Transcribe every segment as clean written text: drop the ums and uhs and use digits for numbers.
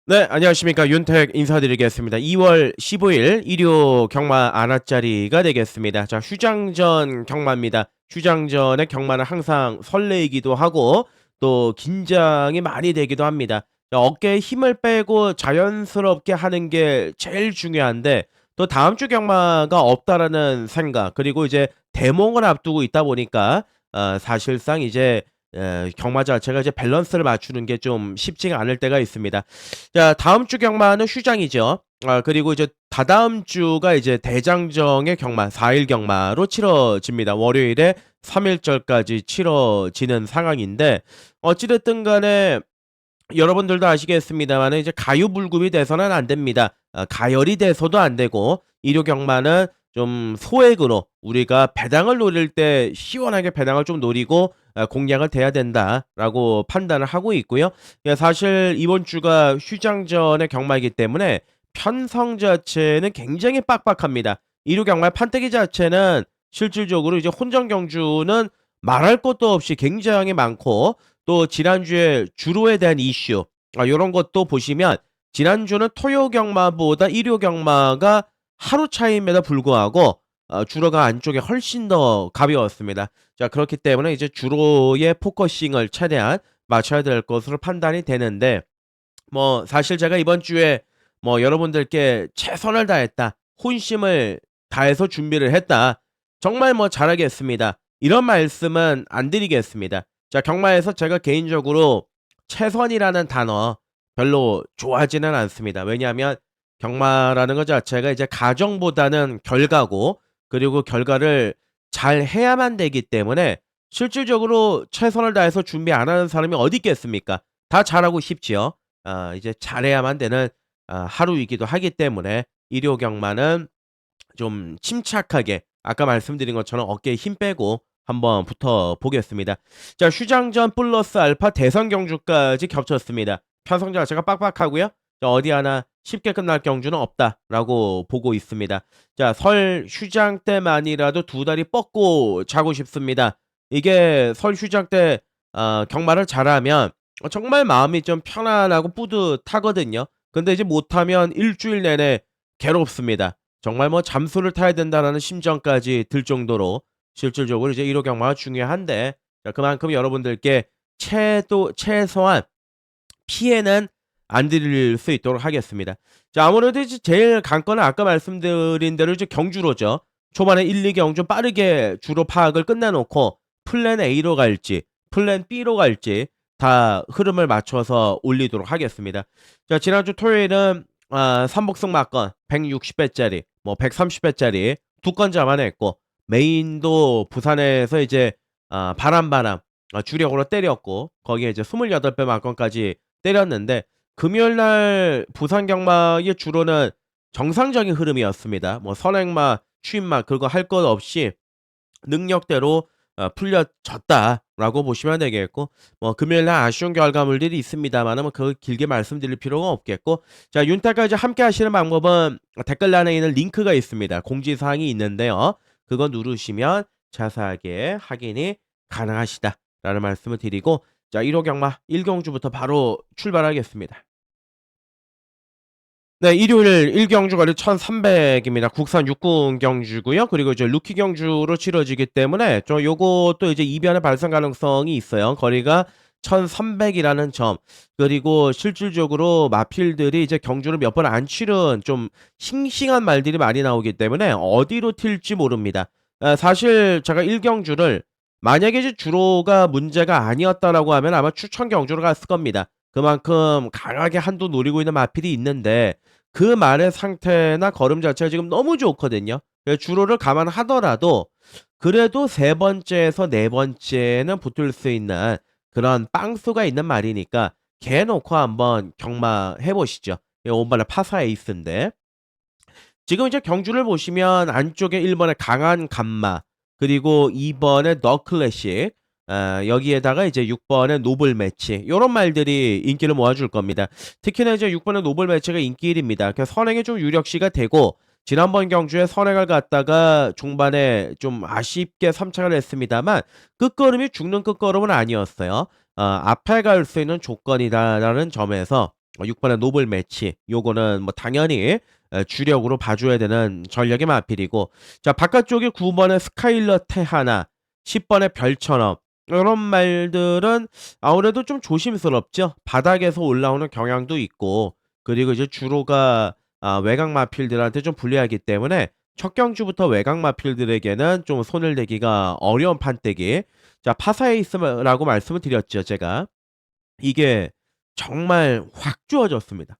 네, 안녕하십니까. 윤택 인사드리겠습니다. 2월 15일 일요 경마 안아짜리가 되겠습니다. 자, 휴장전 경마입니다. 휴장전의 경마는 항상 설레이기도 하고 또 긴장이 많이 되기도 합니다. 자, 어깨에 힘을 빼고 자연스럽게 하는 게 제일 중요한데 또 다음 주 경마가 없다라는 생각 그리고 이제 대몽을 앞두고 있다 보니까 사실상 이제 경마 자체가 이제 밸런스를 맞추는 게 좀 쉽지가 않을 때가 있습니다. 자, 다음 주 경마는 휴장이죠. 그리고 이제 다다음 주가 이제 대장정의 경마, 4일 경마로 치러집니다. 월요일에 3일절까지 치러지는 상황인데, 어찌됐든 간에 여러분들도 아시겠습니다만 이제 가유불급이 돼서는 안 됩니다. 가열이 돼서도 안 되고 일요 경마는 좀 소액으로 우리가 배당을 노릴 때 시원하게 배당을 좀 노리고 공략을 돼야 된다라고 판단을 하고 있고요. 예, 사실 이번 주가 휴장전의 경마이기 때문에 편성 자체는 굉장히 빡빡합니다. 일요 경마 판때기 자체는 실질적으로 이제 혼전 경주는 말할 것도 없이 굉장히 많고 또 지난주에 주로에 대한 이슈 요런 것도 보시면 지난주는 토요 경마보다 일요 경마가 하루 차이임에도 불구하고 주로가 안쪽에 훨씬 더 가벼웠습니다. 자, 그렇기 때문에 이제 주로의 포커싱을 최대한 맞춰야 될 것으로 판단이 되는데 뭐 사실 제가 이번 주에 뭐 여러분들께 최선을 다했다. 혼심을 다해서 준비를 했다. 정말 뭐 잘하겠습니다. 이런 말씀은 안 드리겠습니다. 자, 경마에서 제가 개인적으로 최선이라는 단어 별로 좋아하지는 않습니다. 왜냐하면 경마라는 것 자체가 이제 가정보다는 결과고 그리고 결과를 잘 해야만 되기 때문에 실질적으로 최선을 다해서 준비 안 하는 사람이 어디 있겠습니까? 다 잘하고 싶지요. 이제 잘해야만 되는 하루이기도 하기 때문에 일요 경마는 좀 침착하게 아까 말씀드린 것처럼 어깨에 힘 빼고 한번 붙어 보겠습니다. 자, 휴장전 플러스 알파 대선 경주까지 겹쳤습니다. 편성 자체가 빡빡하고요. 자, 어디 하나 쉽게 끝날 경주는 없다라고 보고 있습니다. 자, 설 휴장 때만이라도 두 다리 뻗고 자고 싶습니다. 이게 설 휴장 때 경마를 잘하면 정말 마음이 좀 편안하고 뿌듯하거든요. 근데 이제 못하면 일주일 내내 괴롭습니다. 정말 뭐 잠수를 타야 된다라는 심정까지 들 정도로 실질적으로 이제 1호 경마가 중요한데 자, 그만큼 여러분들께 최소한 피해는 안 드릴 수 있도록 하겠습니다. 자, 아무래도 이제 제일 관건은 아까 말씀드린 대로 이제 경주로죠. 초반에 1, 2경주 빠르게 주로 파악을 끝내놓고 플랜 A로 갈지 플랜 B로 갈지 다 흐름을 맞춰서 올리도록 하겠습니다. 자, 지난주 토요일은 삼복승 막건 160배짜리 뭐 130배짜리 두 건 잡아냈고 메인도 부산에서 이제 바람 주력으로 때렸고 거기에 이제 28배 막건까지 때렸는데 금요일 날 부산 경마의 주로는 정상적인 흐름이었습니다. 뭐 선행마, 추임마 그거 할 것 없이 능력대로 풀려졌다라고 보시면 되겠고 뭐 금요일 날 아쉬운 결과물들이 있습니다만은 뭐 그걸 길게 말씀드릴 필요가 없겠고 자, 윤택과 이제 함께 하시는 방법은 댓글란에 있는 링크가 있습니다. 공지사항이 있는데요. 그거 누르시면 자세하게 확인이 가능하시다라는 말씀을 드리고 자, 1호 경마 1경주부터 바로 출발하겠습니다. 네, 일요일 1경주 거리 1300입니다. 국산 육군 경주고요. 그리고 이제 루키 경주로 치러지기 때문에 요것도 이제 이변의 발생 가능성이 있어요. 거리가 1300이라는 점. 그리고 실질적으로 마필들이 이제 경주를 몇 번 안 치른 좀 싱싱한 말들이 많이 나오기 때문에 어디로 튈지 모릅니다. 사실 제가 1경주를 만약에 이제 주로가 문제가 아니었다라고 하면 아마 추천 경주로 갔을 겁니다. 그만큼 강하게 한도 노리고 있는 마필이 있는데 그 말의 상태나 걸음 자체가 지금 너무 좋거든요. 주로를 감안하더라도 그래도 세 번째에서 네 번째는 붙을 수 있는 그런 빵수가 있는 말이니까 걔 놓고 한번 경마해 보시죠. 오번에 파사 에이스인데 지금 이제 경주를 보시면 안쪽에 1번에 강한 감마 그리고 2번에 더 클래식 여기에다가 이제 6번의 노블 매치 요런 말들이 인기를 모아줄 겁니다. 특히나 이제 6번의 노블 매치가 인기 1입니다. 그래서 선행에 좀 유력시가 되고 지난번 경주에 선행을 갔다가 중반에 좀 아쉽게 3착을 했습니다만 끝걸음이 죽는 끝걸음은 아니었어요. 앞에 갈 수 있는 조건이다라는 점에서 6번의 노블 매치. 요거는 뭐 당연히 주력으로 봐줘야 되는 전력의 마필이고, 자 바깥쪽에 9번의 스카일러 테하나, 10번의 별처럼, 이런 말들은 아무래도 좀 조심스럽죠. 바닥에서 올라오는 경향도 있고, 그리고 이제 주로가 외곽 마필들한테 좀 불리하기 때문에 첫 경주부터 외곽 마필들에게는 좀 손을 대기가 어려운 판때기. 자 파사에이스라고 말씀을 드렸죠 제가. 이게 정말 확 좋아졌습니다.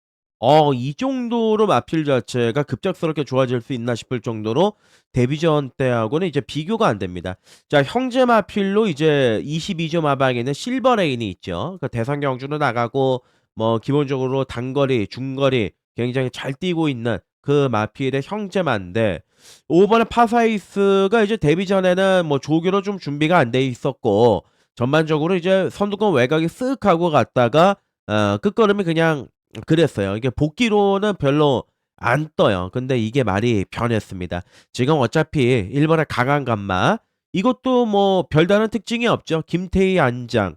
이 정도로 마필 자체가 급작스럽게 좋아질 수 있나 싶을 정도로 데뷔전 때하고는 이제 비교가 안 됩니다. 자 형제 마필로 이제 22조 마방에 있는 실버레인이 있죠. 그 대상 경주로 나가고 뭐 기본적으로 단거리, 중거리 굉장히 잘 뛰고 있는 그 마필의 형제만데, 5번의 파사이스가 이제 데뷔전에는 뭐 조교로 좀 준비가 안 돼 있었고, 전반적으로 이제 선두권 외곽이 쓱 하고 갔다가 끝걸음이 그냥 그랬어요. 이게 복귀로는 별로 안 떠요. 근데 이게 말이 변했습니다. 지금 어차피 1번의 강한 감마, 이것도 뭐 별다른 특징이 없죠. 김태희 안장,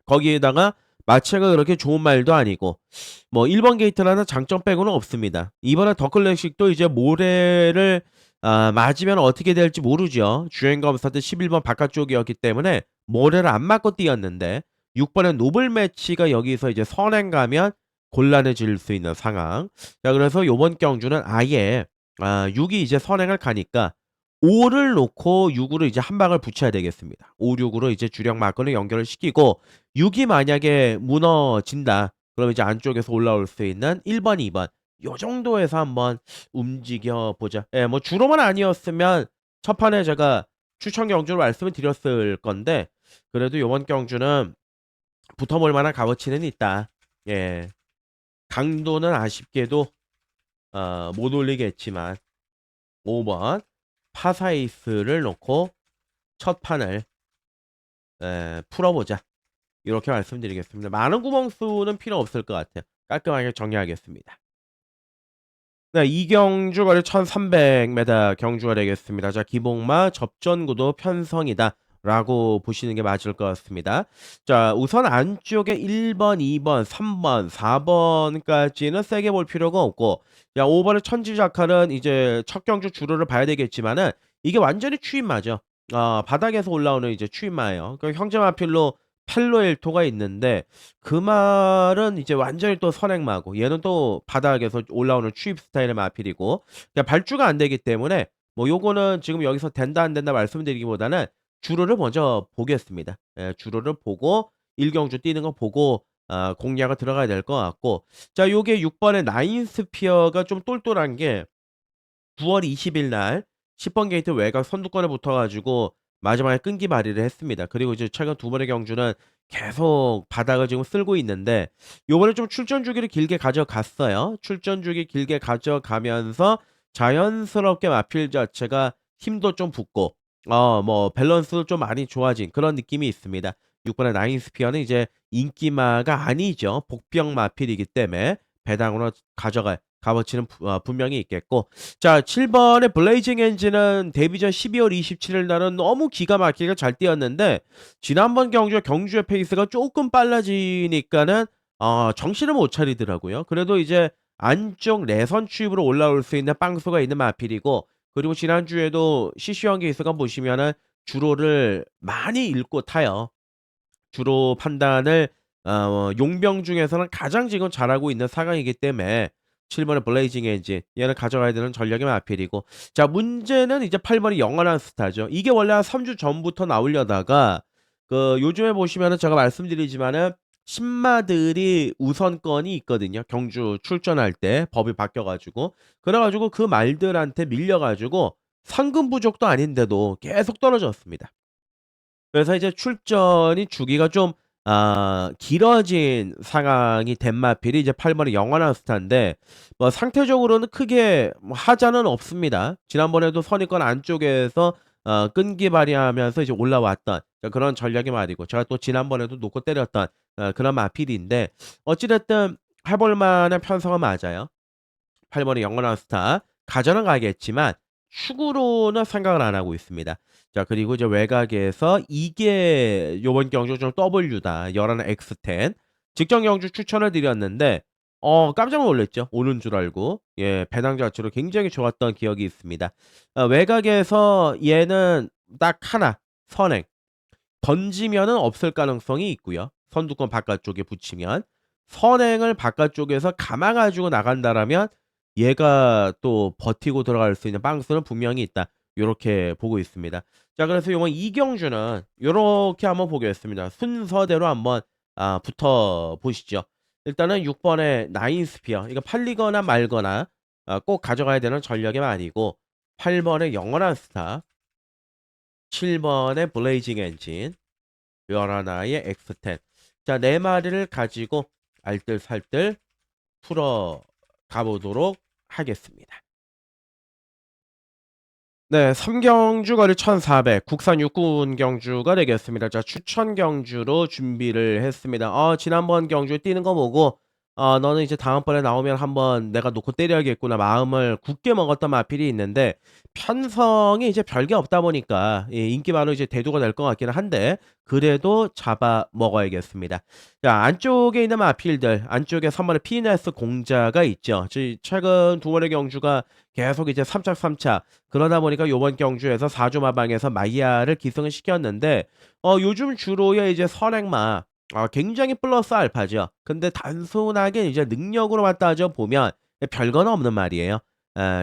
거기에다가 마체가 그렇게 좋은 말도 아니고 뭐 1번 게이트라는 장점 빼고는 없습니다. 이번에 더클래식도 이제 모래를 맞으면 어떻게 될지 모르죠. 주행검사 때 11번 바깥쪽이었기 때문에 모래를 안 맞고 뛰었는데, 6번의 노블 매치가 여기서 이제 선행 가면 곤란해질 수 있는 상황. 자 그래서 요번 경주는 아예 6이 이제 선행을 가니까 5를 놓고 6으로 이제 한 방을 붙여야 되겠습니다. 5, 6으로 이제 주력 마건을 연결을 시키고, 6이 만약에 무너진다. 그럼 이제 안쪽에서 올라올 수 있는 1번, 2번 요 정도에서 한번 움직여 보자. 예, 뭐 주로만 아니었으면 첫 판에 제가 추천 경주를 말씀을 드렸을 건데, 그래도 요번 경주는 붙어볼 만한 값어치는 있다. 예. 강도는 아쉽게도 못 올리겠지만 5번 파사이스를 놓고 첫 판을 풀어보자. 이렇게 말씀드리겠습니다. 많은 구멍 수는 필요 없을 것 같아요. 깔끔하게 정리하겠습니다. 네, 이경주 거리 1300m 경주가 되겠습니다. 자, 기복마 접전구도 편성이다 라고 보시는 게 맞을 것 같습니다. 자, 우선 안쪽에 1번, 2번, 3번, 4번까지는 세게 볼 필요가 없고, 야, 5번의 천지자칼은 이제 첫 경주 주로를 봐야 되겠지만은 이게 완전히 추임마죠. 바닥에서 올라오는 이제 추임마예요. 그 형제마필로 펠로엘토가 있는데, 그 말은 이제 완전히 또 선행마고, 얘는 또 바닥에서 올라오는 추입 스타일의 마필이고, 그러니까 발주가 안 되기 때문에 뭐 요거는 지금 여기서 된다 안 된다 말씀드리기보다는 주로를 먼저 보겠습니다. 예, 주로를 보고 1경주 뛰는 거 보고 공략을 들어가야 될 것 같고, 자 요게 6번의 나인스피어가 좀 똘똘한 게 9월 20일 날 10번 게이트 외곽 선두권에 붙어가지고 마지막에 끈기 발휘를 했습니다. 그리고 이제 최근 두 번의 경주는 계속 바닥을 지금 쓸고 있는데, 요번에 좀 출전 주기를 길게 가져갔어요. 출전 주기 길게 가져가면서 자연스럽게 마필 자체가 힘도 좀 붙고 뭐 밸런스도 좀 많이 좋아진 그런 느낌이 있습니다. 6번의 나인스피어는 이제 인기마가 아니죠. 복병 마필이기 때문에 배당으로 가져갈 값어치는 분명히 있겠고, 자 7번의 블레이징 엔진은 데뷔전 12월 27일 날은 너무 기가 막히게 잘 뛰었는데, 지난번 경주의 페이스가 조금 빨라지니까는 정신을 못 차리더라고요. 그래도 이제 안쪽 내선 추입으로 올라올 수 있는 빵수가 있는 마필이고, 그리고 지난주에도 CC형 케이스가 보시면은 주로를 많이 읽고 타요. 주로 판단을 용병 중에서는 가장 지금 잘하고 있는 상황이기 때문에 7번의 블레이징 엔진, 얘는 가져가야 되는 전력의 마필이고, 자 문제는 이제 8번이 영원한 스타죠. 이게 원래 한 3주 전부터 나오려다가 그 요즘에 보시면은 제가 말씀드리지만은 신마들이 우선권이 있거든요. 경주 출전할 때 법이 바뀌어 가지고. 그래 가지고 그 말들한테 밀려 가지고 상금 부족도 아닌데도 계속 떨어졌습니다. 그래서 이제 출전이 주기가 좀 길어진 상황이 된 마필이 이제 8번의 영원한 스타인데, 뭐 상태적으로는 크게 뭐 하자는 없습니다. 지난번에도 선입권 안쪽에서 끈기 발휘하면서 이제 올라왔던 그런 전략의 말이고, 제가 또 지난번에도 놓고 때렸던 그런 마필인데, 어찌 됐든 해 볼 만한 편성은 맞아요. 8번의 영원한 스타 가져는 가겠지만 축으로는 생각을 안 하고 있습니다. 자 그리고 이제 외곽에서 이게 요번 경주 좀 W다. 열한 X10 직전 경주 추천을 드렸는데 깜짝 놀랐죠. 오는 줄 알고. 예, 배당 자체로 굉장히 좋았던 기억이 있습니다. 외곽에서 얘는 딱 하나 선행. 던지면은 없을 가능성이 있고요. 선두권 바깥쪽에 붙이면. 선행을 바깥쪽에서 감아 가지고 나간다라면 얘가 또 버티고 들어갈 수 있는 빵수는 분명히 있다. 요렇게 보고 있습니다. 자, 그래서 요번 이경주는 요렇게 한번 보겠습니다. 순서대로 한번 붙어 보시죠. 일단은 6 번의 나인 스피어. 이거 팔리거나 말거나 꼭 가져가야 되는 전력의 말이고, 8 번의 영원한 스타, 7 번의 블레이징 엔진, 11의 X10. 자, 4마리를 가지고 알뜰살뜰 풀어 가보도록 하겠습니다. 네, 3경주 거리 1,400, 국산 육군 경주가 되겠습니다. 자, 추천 경주로 준비를 했습니다. 지난번 경주에 뛰는 거 보고, 너는 이제 다음번에 나오면 한번 내가 놓고 때려야겠구나 마음을 굳게 먹었던 마필이 있는데, 편성이 이제 별게 없다 보니까, 예, 인기 바로 이제 대두가 될 것 같기는 한데, 그래도 잡아 먹어야겠습니다. 자, 안쪽에 있는 마필들, 안쪽에 3번의 피네스 공자가 있죠. 최근 두 번의 경주가 계속 이제 3착 3착, 그러다 보니까 요번 경주에서 4주 마방에서 마이야를 기승을 시켰는데, 요즘 주로의 이제 선행마, 굉장히 플러스 알파죠. 근데 단순하게 이제 능력으로만 따져 보면 별건 없는 말이에요.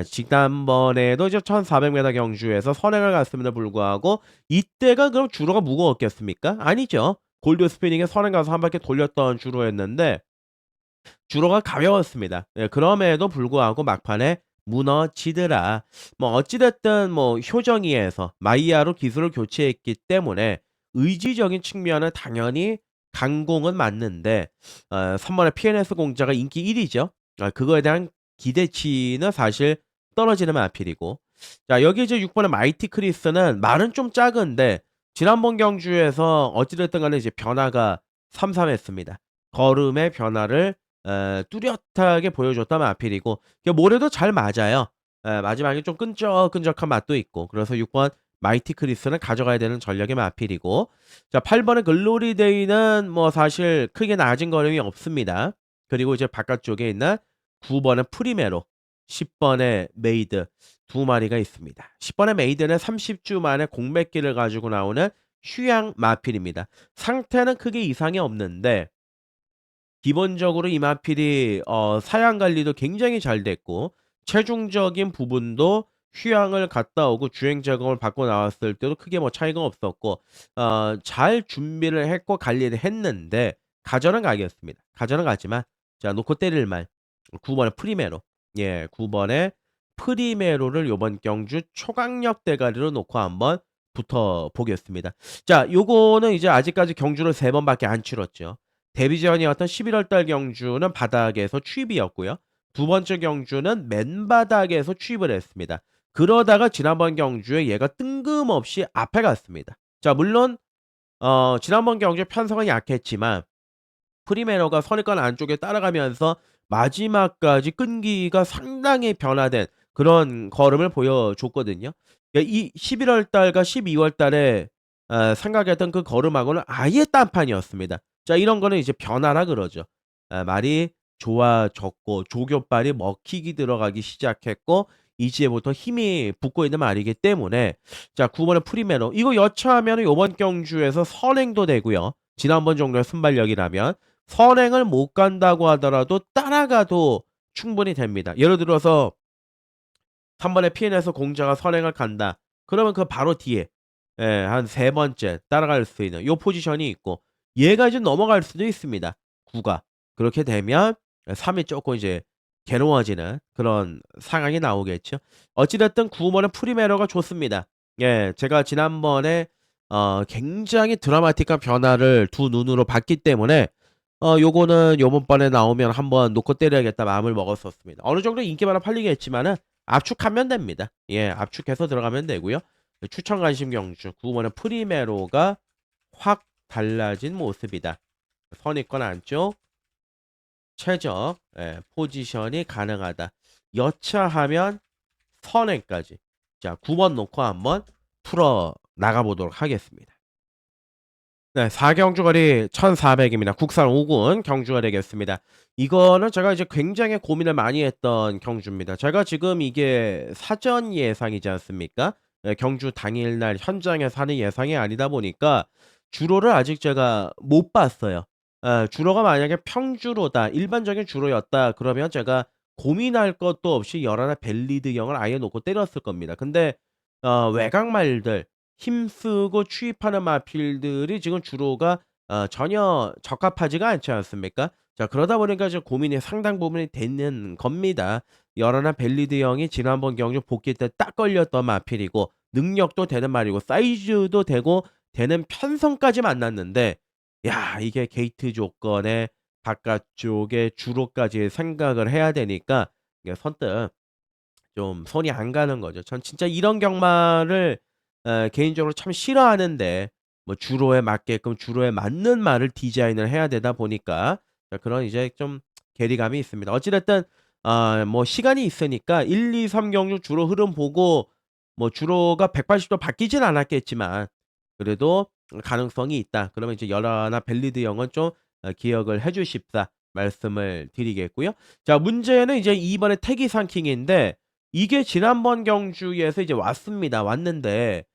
지난번에도 이제 1400m 경주에서 선행을 갔음에도 불구하고 이때가 그럼 주로가 무거웠겠습니까? 아니죠. 골드 스피닝에 선행 가서 한 바퀴 돌렸던 주로였는데 주로가 가벼웠습니다. 예, 그럼에도 불구하고 막판에 무너지더라. 뭐 어찌 됐든 뭐 효정이에서 마이야로 기술을 교체했기 때문에 의지적인 측면은 당연히 강공은 맞는데, 3 번의 PNS 공자가 인기 1 위죠. 그거에 대한 기대치는 사실 떨어지는 마필이고. 자, 여기 이제 6 번의 마이티 크리스는 말은 좀 작은데 지난번 경주에서 어찌 됐든 간에 이제 변화가 삼삼했습니다. 걸음의 변화를 뚜렷하게 보여줬던 마필이고, 모래도 잘 맞아요. 마지막에 좀 끈적끈적한 맛도 있고, 그래서 6번 마이티 크리스는 가져가야 되는 전력의 마필이고, 자, 8 번의 글로리 데이는 뭐 사실 크게 낮은 걸음이 없습니다. 그리고 이제 바깥쪽에 있는 9 번의 프리메로, 10 번의 메이드 두 마리가 있습니다. 10 번의 메이드는 30주 만에 공백기를 가지고 나오는 휴양 마필입니다. 상태는 크게 이상이 없는데 기본적으로 이 마필이 사양 관리도 굉장히 잘 됐고, 체중적인 부분도 휴양을 갔다 오고 주행 점검을 받고 나왔을 때도 크게 뭐 차이가 없었고, 잘 준비를 했고 관리를 했는데 가져는 가겠습니다. 가져는 가지만 자, 놓고 때릴 말 9 번의 프리메로. 예, 9 번의 프리메로를 요번 경주 초강력 대가리로 놓고 한번 붙어 보겠습니다. 자, 요거는 이제 아직까지 경주를 3 번밖에 안 치렀죠. 데뷔전이었던 11월 달 경주는 바닥에서 취입이었고요. 두 번째 경주는 맨바닥에서 취입을 했습니다. 그러다가 지난번 경주에 얘가 뜬금없이 앞에 갔습니다. 자, 물론 지난번 경주에 편성은 약했지만 프리메러가 선입관 안쪽에 따라가면서 마지막까지 끈기가 상당히 변화된 그런 걸음을 보여줬거든요. 그러니까 이 11월 달과 12월 달에 생각했던 그 걸음하고는 아예 딴판이었습니다. 자, 이런 거는 이제 변화라 그러죠. 말이 좋아졌고 조교발이 먹히기 들어가기 시작했고 이제부터 힘이 붙고 있는 말이기 때문에, 자, 9 번의 프리메로 이거 여차하면은 요번 경주에서 선행도 되고요. 지난번 정도의 순발력이라면 선행을 못 간다고 하더라도 따라가도 충분히 됩니다. 예를 들어서 3 번의 PN에서 공자가 선행을 간다. 그러면 그 바로 뒤에 예, 한 세 번째 따라갈 수 있는 요 포지션이 있고, 얘가 이제 넘어갈 수도 있습니다, 9 가. 그렇게 되면 3이 쪼끔 이제 괴로워지는 그런 상황이 나오겠죠. 어찌 됐든 9 번의 프리메로가 좋습니다. 예, 제가 지난번에 굉장히 드라마틱한 변화를 두 눈으로 봤기 때문에 요거는 요번번에 나오면 한번 놓고 때려야겠다 마음을 먹었었습니다. 어느 정도 인기만은 팔리겠지만은 압축하면 됩니다. 예, 압축해서 들어가면 되고요. 추천 관심 경주 9 번의 프리메로가 확 달라진 모습이다. 선입권 안쪽 최적, 예, 포지션이 가능하다. 여차하면 선행까지. 자, 9번 놓고 한번 풀어 나가 보도록 하겠습니다. 네. 4 경주거리 1,400 입니다. 국산 5군 경주가 되겠습니다. 이거는 제가 이제 굉장히 고민을 많이 했던 경주입니다. 제가 지금 이게 사전 예상이지 않습니까? 예, 경주 당일날 현장에서 하는 예상이 아니다 보니까 주로를 아직 제가 못 봤어요. 예, 주로가 만약에 평주로다, 일반적인 주로였다 그러면 제가 고민할 것도 없이 열하나 벨리드형을 아예 놓고 때렸을 겁니다. 근데 외곽말들, 힘쓰고 추입하는 마필들이 지금 주로가 전혀 적합하지가 않지 않습니까? 자, 그러다 보니까 지금 고민이 상당 부분이 되는 겁니다. 열하나 벨리드형이 지난번 경주 복귀 때 딱 걸렸던 마필이고 능력도 되는 말이고 사이즈도 되고 되는 편성까지 만났는데, 야, 이게 게이트 조건에 바깥쪽에 주로까지 생각을 해야 되니까 이게 선뜻 좀 손이 안 가는 거죠. 전 진짜 이런 경마를 개인적으로 참 싫어하는데, 뭐 주로에 맞게끔 주로에 맞는 말을 디자인을 해야 되다 보니까 자, 그런 이제 좀 괴리감이 있습니다. 어찌 됐든 뭐 시간이 있으니까 1, 2, 3 경주 주로 흐름 보고 뭐 주로가 180도 바뀌진 않았겠지만 그래도 가능성이 있다. 그러면 이제 열하나 벨리드 형은 좀 기억을 해 주십사 말씀을 드리겠고요. 자, 문제는 이제 이번에 태기상킹인데 이게 지난번 경주에서 이제 왔습니다. 왔는데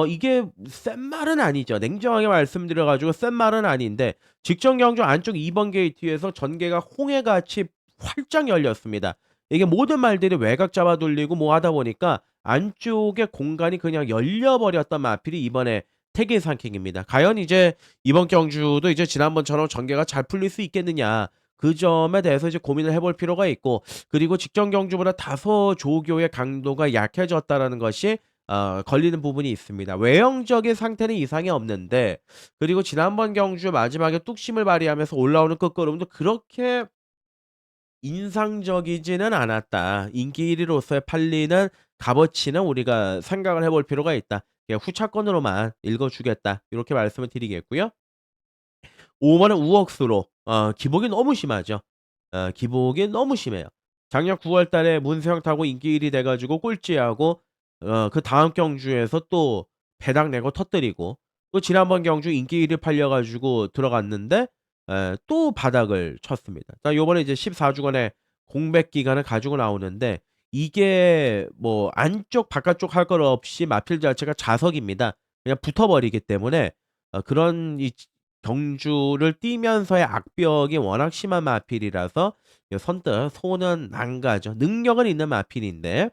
이게 센 말은 아니죠. 냉정하게 말씀드려 가지고 센 말은 아닌데 직전 경주 안쪽 2번 게이트에서 전개가 홍해같이 활짝 열렸습니다. 이게 모든 말들이 외곽 잡아 돌리고 뭐 하다 보니까 안쪽에 공간이 그냥 열려 버렸던 마필이 이번에 태계상킹입니다. 과연 이제 이번 경주도 이제 지난번처럼 전개가 잘 풀릴 수 있겠느냐. 그 점에 대해서 이제 고민을 해볼 필요가 있고, 그리고 직전 경주보다 다소 조교의 강도가 약해졌다라는 것이 걸리는 부분이 있습니다. 외형적인 상태는 이상이 없는데, 그리고 지난번 경주 마지막에 뚝심을 발휘하면서 올라오는 끝걸음도 그렇게 인상적이지는 않았다. 인기 1 위로서의 팔리는 값어치는 우리가 생각을 해볼 필요가 있다. 그냥 후차권으로만 읽어 주겠다. 이렇게 말씀을 드리겠고요. 5 번은 우억수로 기복이 너무 심하죠. 기복이 너무 심해요. 작년 9월 달에 문세영 타고 인기 1위 돼 가지고 꼴찌하고 그다음 경주에서 또 배당 내고 터뜨리고, 또 지난번 경주 인기 1위 팔려 가지고 들어갔는데 또 바닥을 쳤습니다. 자, 요번에 이제 14 주간의 공백 기간을 가지고 나오는데 이게 뭐 안쪽 바깥쪽 할 것 없이 마필 자체가 자석입니다. 그냥 붙어 버리기 때문에 그런 이 경주를 뛰면서의 악벽이 워낙 심한 마필이라서 선뜻 손은 안 가죠. 능력은 있는 마필인데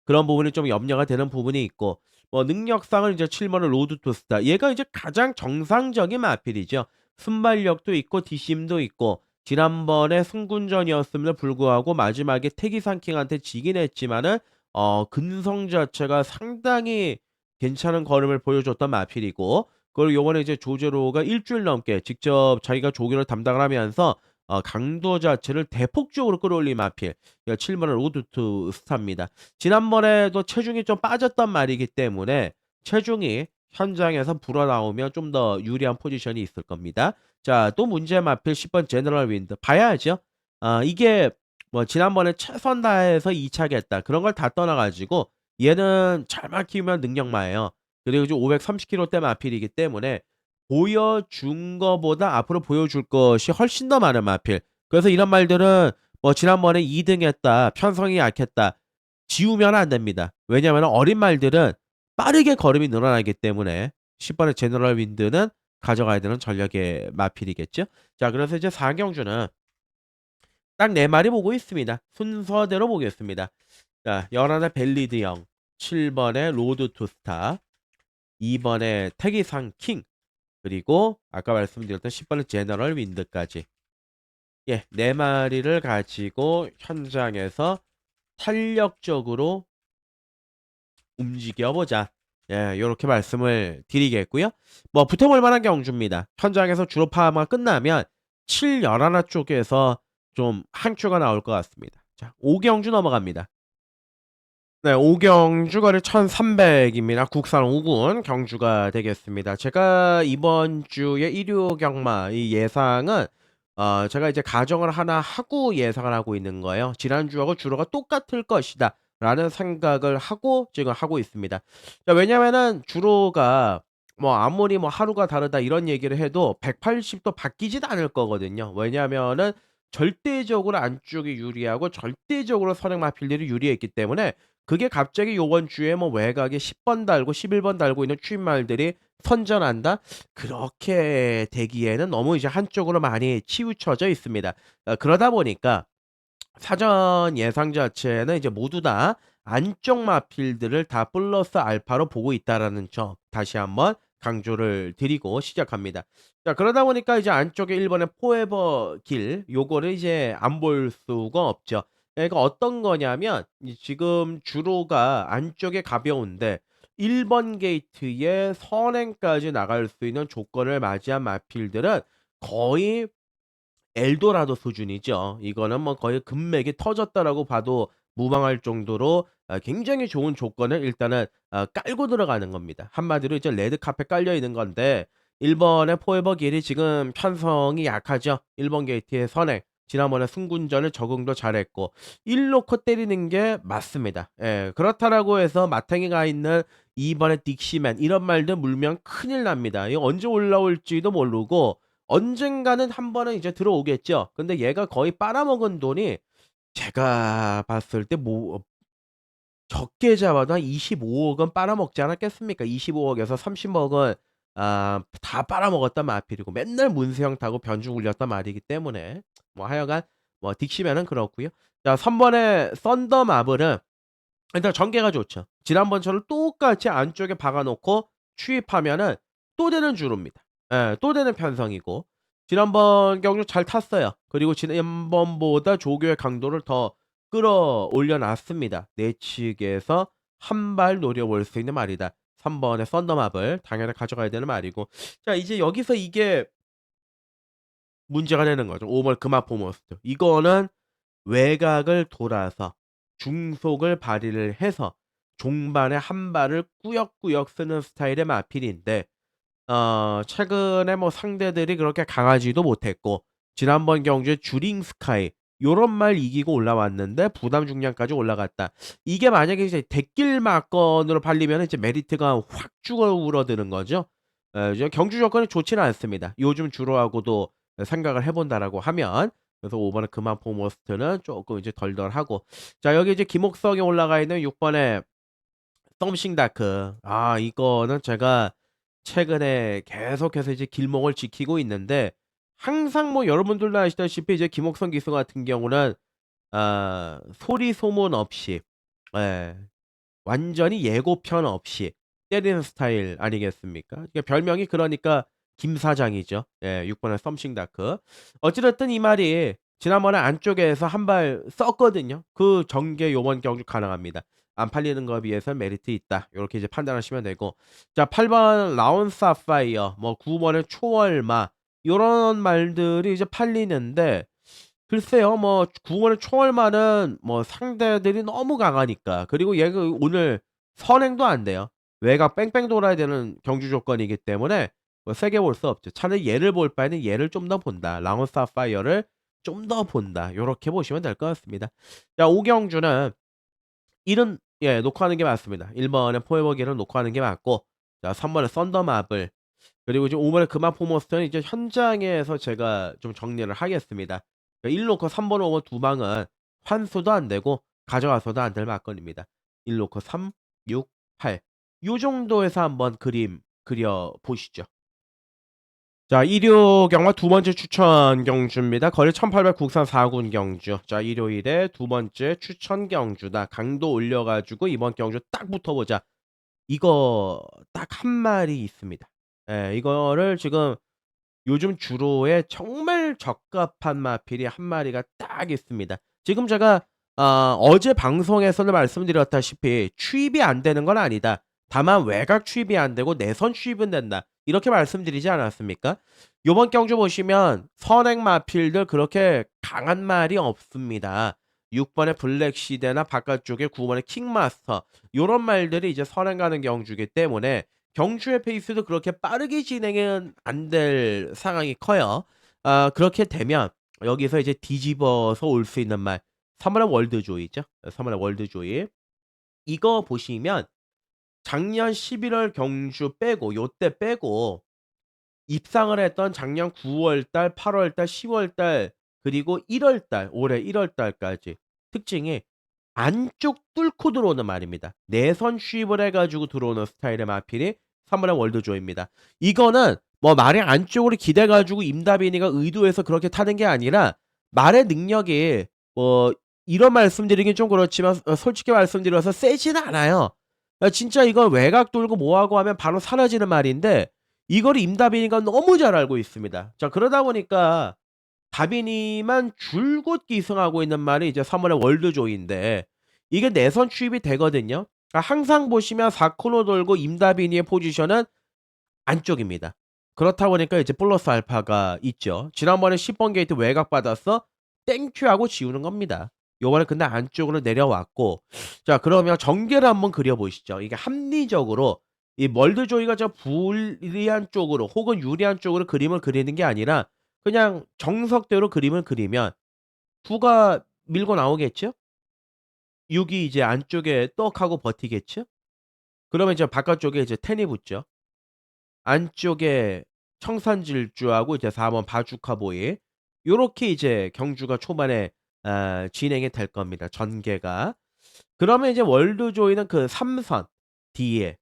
그런 부분이 좀 염려가 되는 부분이 있고, 뭐 능력상은 이제 7 번의 로드 투 스타, 얘가 이제 가장 정상적인 마필이죠. 순발력도 있고 뒷심도 있고 지난번에 승군전이었음에도 불구하고 마지막에 태기상킹한테 지긴 했지만은 근성 자체가 상당히 괜찮은 걸음을 보여줬던 마필이고, 그리고 요번에 이제 조제로가 일 주일 넘게 직접 자기가 조교를 담당을 하면서 강도 자체를 대폭적으로 끌어올린 마필. 7 번의 로드 투 스타입니다. 지난번에도 체중이 좀 빠졌단 말이기 때문에 체중이 현장에서 불어나오면 좀 더 유리한 포지션이 있을 겁니다. 자, 또 문제 마필 10번 제너럴 윈드 봐야죠. 이게 뭐 지난번에 최선 다해서 2 차겠다 그런 걸 다 떠나 가지고 얘는 잘만 키우면 능력마예요. 그리고 이제 530 킬로대 마필이기 때문에 보여준 거보다 앞으로 보여줄 것이 훨씬 더 많은 마필. 그래서 이런 말들은 뭐 "지난번에 2 등했다. 편성이 약했다." 지우면 안 됩니다. 왜냐하면은 어린 말들은 빠르게 걸음이 늘어나기 때문에 10 번의 제너럴 윈드는 가져가야 되는 전략의 마필이겠죠. 자, 그래서 이제 4 경주는 딱 4 마리 보고 있습니다. 순서대로 보겠습니다. 자, 11의 벨리드형, 7 번의 로드 투 스타, 2 번의 태기상 킹, 그리고 아까 말씀드렸던 10 번의 제너럴 윈드까지. 예, 4 마리를 가지고 현장에서 탄력적으로 움직여 보자. 예, 요렇게 말씀을 드리겠고요. 뭐 붙어볼 만한 경주입니다. 현장에서 주로 파악만 끝나면 7, 11 쪽에서 좀 한 큐가 나올 것 같습니다. 자, 5 경주 넘어갑니다. 네, 5 경주거리 1,300 입니다. 국산 5군 경주가 되겠습니다. 제가 이번 주에 일요 경마 이 예상은 제가 이제 가정을 하나 하고 예상을 하고 있는 거예요. '지난주하고 주로가 똑같을 것이다.'라는 생각을 하고 지금 하고 있습니다. 자, 왜냐면은 주로가 뭐 아무리 뭐 하루가 다르다 이런 얘기를 해도 180도 바뀌지도 않을 거거든요. 왜냐하면은 절대적으로 안쪽이 유리하고 절대적으로 선행 마필들이 유리했기 때문에 그게 갑자기 요번 주에 뭐 외곽에 10번 달고 11번 달고 있는 추임말들이 선전한다? 그렇게 되기에는 너무 이제 한쪽으로 많이 치우쳐져 있습니다. 그러다 보니까 사전 예상 자체는 이제 모두 다 안쪽 마필들을 다 플러스 알파로 보고 있다라는 점 다시 한번 강조를 드리고 시작합니다. 자 그러다 보니까 이제 안쪽에 1 번의 포에버 길 요거를 이제 안 볼 수가 없죠. 그러니까 어떤 거냐면 이 지금 주로가 안쪽에 가벼운데 1번 게이트에 선행까지 나갈 수 있는 조건을 맞이한 마필들은 거의 엘도라도 수준이죠. 이거는 뭐 거의 금맥이 터졌다라고 봐도 무방할 정도로 굉장히 좋은 조건을 일단은 깔고 들어가는 겁니다. 한마디로 이제 레드카펫 깔려 있는 건데 1 번의 포에버 길이 지금 편성이 약하죠. 1번 게이트의 선행. 지난번에 승군전을 적응도 잘했고 1 놓고 때리는 게 맞습니다. 예. 그렇다라고 해서 마탱이가 있는 2 번의 딕시맨 이런 말들 물면 큰일 납니다. 이거 언제 올라올지도 모르고 언젠가는 한 번은 이제 들어오겠죠. 근데 얘가 거의 빨아먹은 돈이 제가 봤을 때 뭐 적게 잡아도 한 25억 은 빨아먹지 않았겠습니까? 25억 에서 30억 은 다 빨아먹었단 마필이고 맨날 문세영 타고 변죽 울렸단 말이기 때문에 뭐 하여간 뭐 딕시맨은 그렇고요. 자 3 번의 썬더 마블은 일단 전개가 좋죠. 지난번처럼 똑같이 안쪽에 박아 놓고 추입하면은 또 되는 주로입니다. 예. 또 되는 편성이고 지난번 경주 잘 탔어요. 그리고 지난번보다 조교의 강도를 더 끌어올려 놨습니다. 내측에서 한 발 노려볼 수 있는 말이다. 3 번의 썬더마블 당연히 가져가야 되는 말이고 자 이제 여기서 이게 문제가 되는 거죠. 5번 그마포모스트. 이거는 외곽을 돌아서 중속을 발휘를 해서 종반에 한 발을 꾸역꾸역 쓰는 스타일의 마필인데 최근에 뭐 상대들이 그렇게 강하지도 못했고 지난번 경주에 주링 스카이 요런 말 이기고 올라왔는데 부담 중량까지 올라갔다. 이게 만약에 이제 대길 막건으로 팔리면은 이제 메리트가 확 줄어드는 거죠. 이제 경주 조건이 좋지는 않습니다. 요즘 주로하고도 생각을 해 본다라고 하면. 그래서 5 번의 금화 포머스트는 쪼끔 이제 덜덜하고 자 여기 이제 김옥성에 올라가 있는 6 번의 썸씽 다크. 이거는 제가 최근에 계속해서 이제 길목을 지키고 있는데 항상 뭐 여러분들도 아시다시피 이제 김옥성 기수 같은 경우는 소리 소문 없이 예 완전히 예고편 없이 때리는 스타일 아니겠습니까? 그러니까 별명이 그러니까 김 사장이죠. 예 6 번의 썸씽 다크. 어찌 됐든 이 말이 지난번에 안쪽에서 한 발 썼거든요. 그 전개 요번 경주 가능합니다. 안 팔리는 거에 비해서는 메리트 있다. 요렇게 이제 판단하시면 되고 자 8번 라운 사파이어 뭐 9 번의 초월마 요런 말들이 이제 팔리는데 글쎄요. 뭐 9 월의 총알만은 뭐 상대들이 너무 강하니까 그리고 얘가 오늘 선행도 안 돼요. 외곽 뺑뺑 돌아야 되는 경주 조건이기 때문에 뭐 세게 볼 수 없죠. 차라리 얘를 볼 바에는 얘를 좀 더 본다. 라운 사파이어를 좀 더 본다. 요렇게 보시면 될 것 같습니다. 자 오경주는 일은 예 놓고 하는 게 맞습니다. 1 번에 포에버기를 놓고 하는 게 맞고 자 3 번에 썬더마블 그리고 이제 5 번에 금화포머스터는 이제 현장에서 제가 좀 정리를 하겠습니다. 1 놓고 3 번, 5번 두 방은 환수도 안 되고 가져가서도 안 될 막건입니다. 1 놓고 3, 6, 8 요 정도에서 한번 그림 그려 보시죠. 자 일요 경마 두 번째 추천 경주입니다. 거리 1800 국산 4군 경주. 자 일요일에 두 번째 추천 경주다. 강도 올려 가지고 이번 경주 딱 붙어 보자. 이거 딱 한 마리 있습니다. 예 이거를 지금 요즘 주로에 정말 적합한 마필이 한 마리가 딱 있습니다. 지금 제가 어제 방송에서는 말씀드렸다시피 "추입이 안 되는 건 아니다. 다만 외곽 추입이 안 되고 내선 추입은 된다." 이렇게 말씀드리지 않았습니까? 요번 경주 보시면 선행 마필들 그렇게 강한 말이 없습니다. 6 번의 블랙시대나 바깥쪽에 9 번의 킹마스터 요런 말들이 이제 선행 가는 경주이기 때문에 경주의 페이스도 그렇게 빠르게 진행은 안 될 상황이 커요. 그렇게 되면 여기서 이제 뒤집어서 올 수 있는 말 3 번의 월드조이죠. 3 번의 월드조이. 이거 보시면 작년 11월 경주 빼고 요때 빼고 입상을 했던 작년 9월 달, 8월 달, 10월 달 그리고 1월 달 올해 1월 달까지 특징이 안쪽 뚫고 들어오는 말입니다. 내선 추입을 해 가지고 들어오는 스타일의 마필이 3 번의 월드조입니다. 이거는 뭐 말이 안쪽으로 기대 가지고 임다빈이가 의도해서 그렇게 타는 게 아니라 말의 능력이 뭐 이런 말씀드리긴 좀 그렇지만 솔직히 말씀드려서 세지는 않아요. 진짜 이건 외곽 돌고 뭐 하고 하면 바로 사라지는 말인데 이거를 임다빈이가 너무 잘 알고 있습니다. 자 그러다 보니까 다빈이만 줄곧 기승하고 있는 말이 이제 3 월의 월드조이인데 이게 내선 추입이 되거든요. 항상 보시면 4코너 돌고 임다빈이의 포지션은 안쪽입니다. 그렇다 보니까 이제 플러스 알파가 있죠. 지난번에 10번 게이트 외곽 받았어. 땡큐 하고 지우는 겁니다. 요번에 근데 안쪽으로 내려왔고 자 그러면 전개를 한번 그려 보시죠. 이게 합리적으로 이 월드조이가 저 불리한 쪽으로 혹은 유리한 쪽으로 그림을 그리는 게 아니라 그냥 정석대로 그림을 그리면 9가 밀고 나오겠죠? 6이 이제 안쪽에 떡 하고 버티겠죠? 그러면 이제 바깥쪽에 이제 10이 붙죠. 안쪽에 청산질주하고 이제 4번 바주카보이 요렇게 이제 경주가 초반에 진행이 될 겁니다, 전개가. 그러면 이제 월드조이는 그 3선 뒤에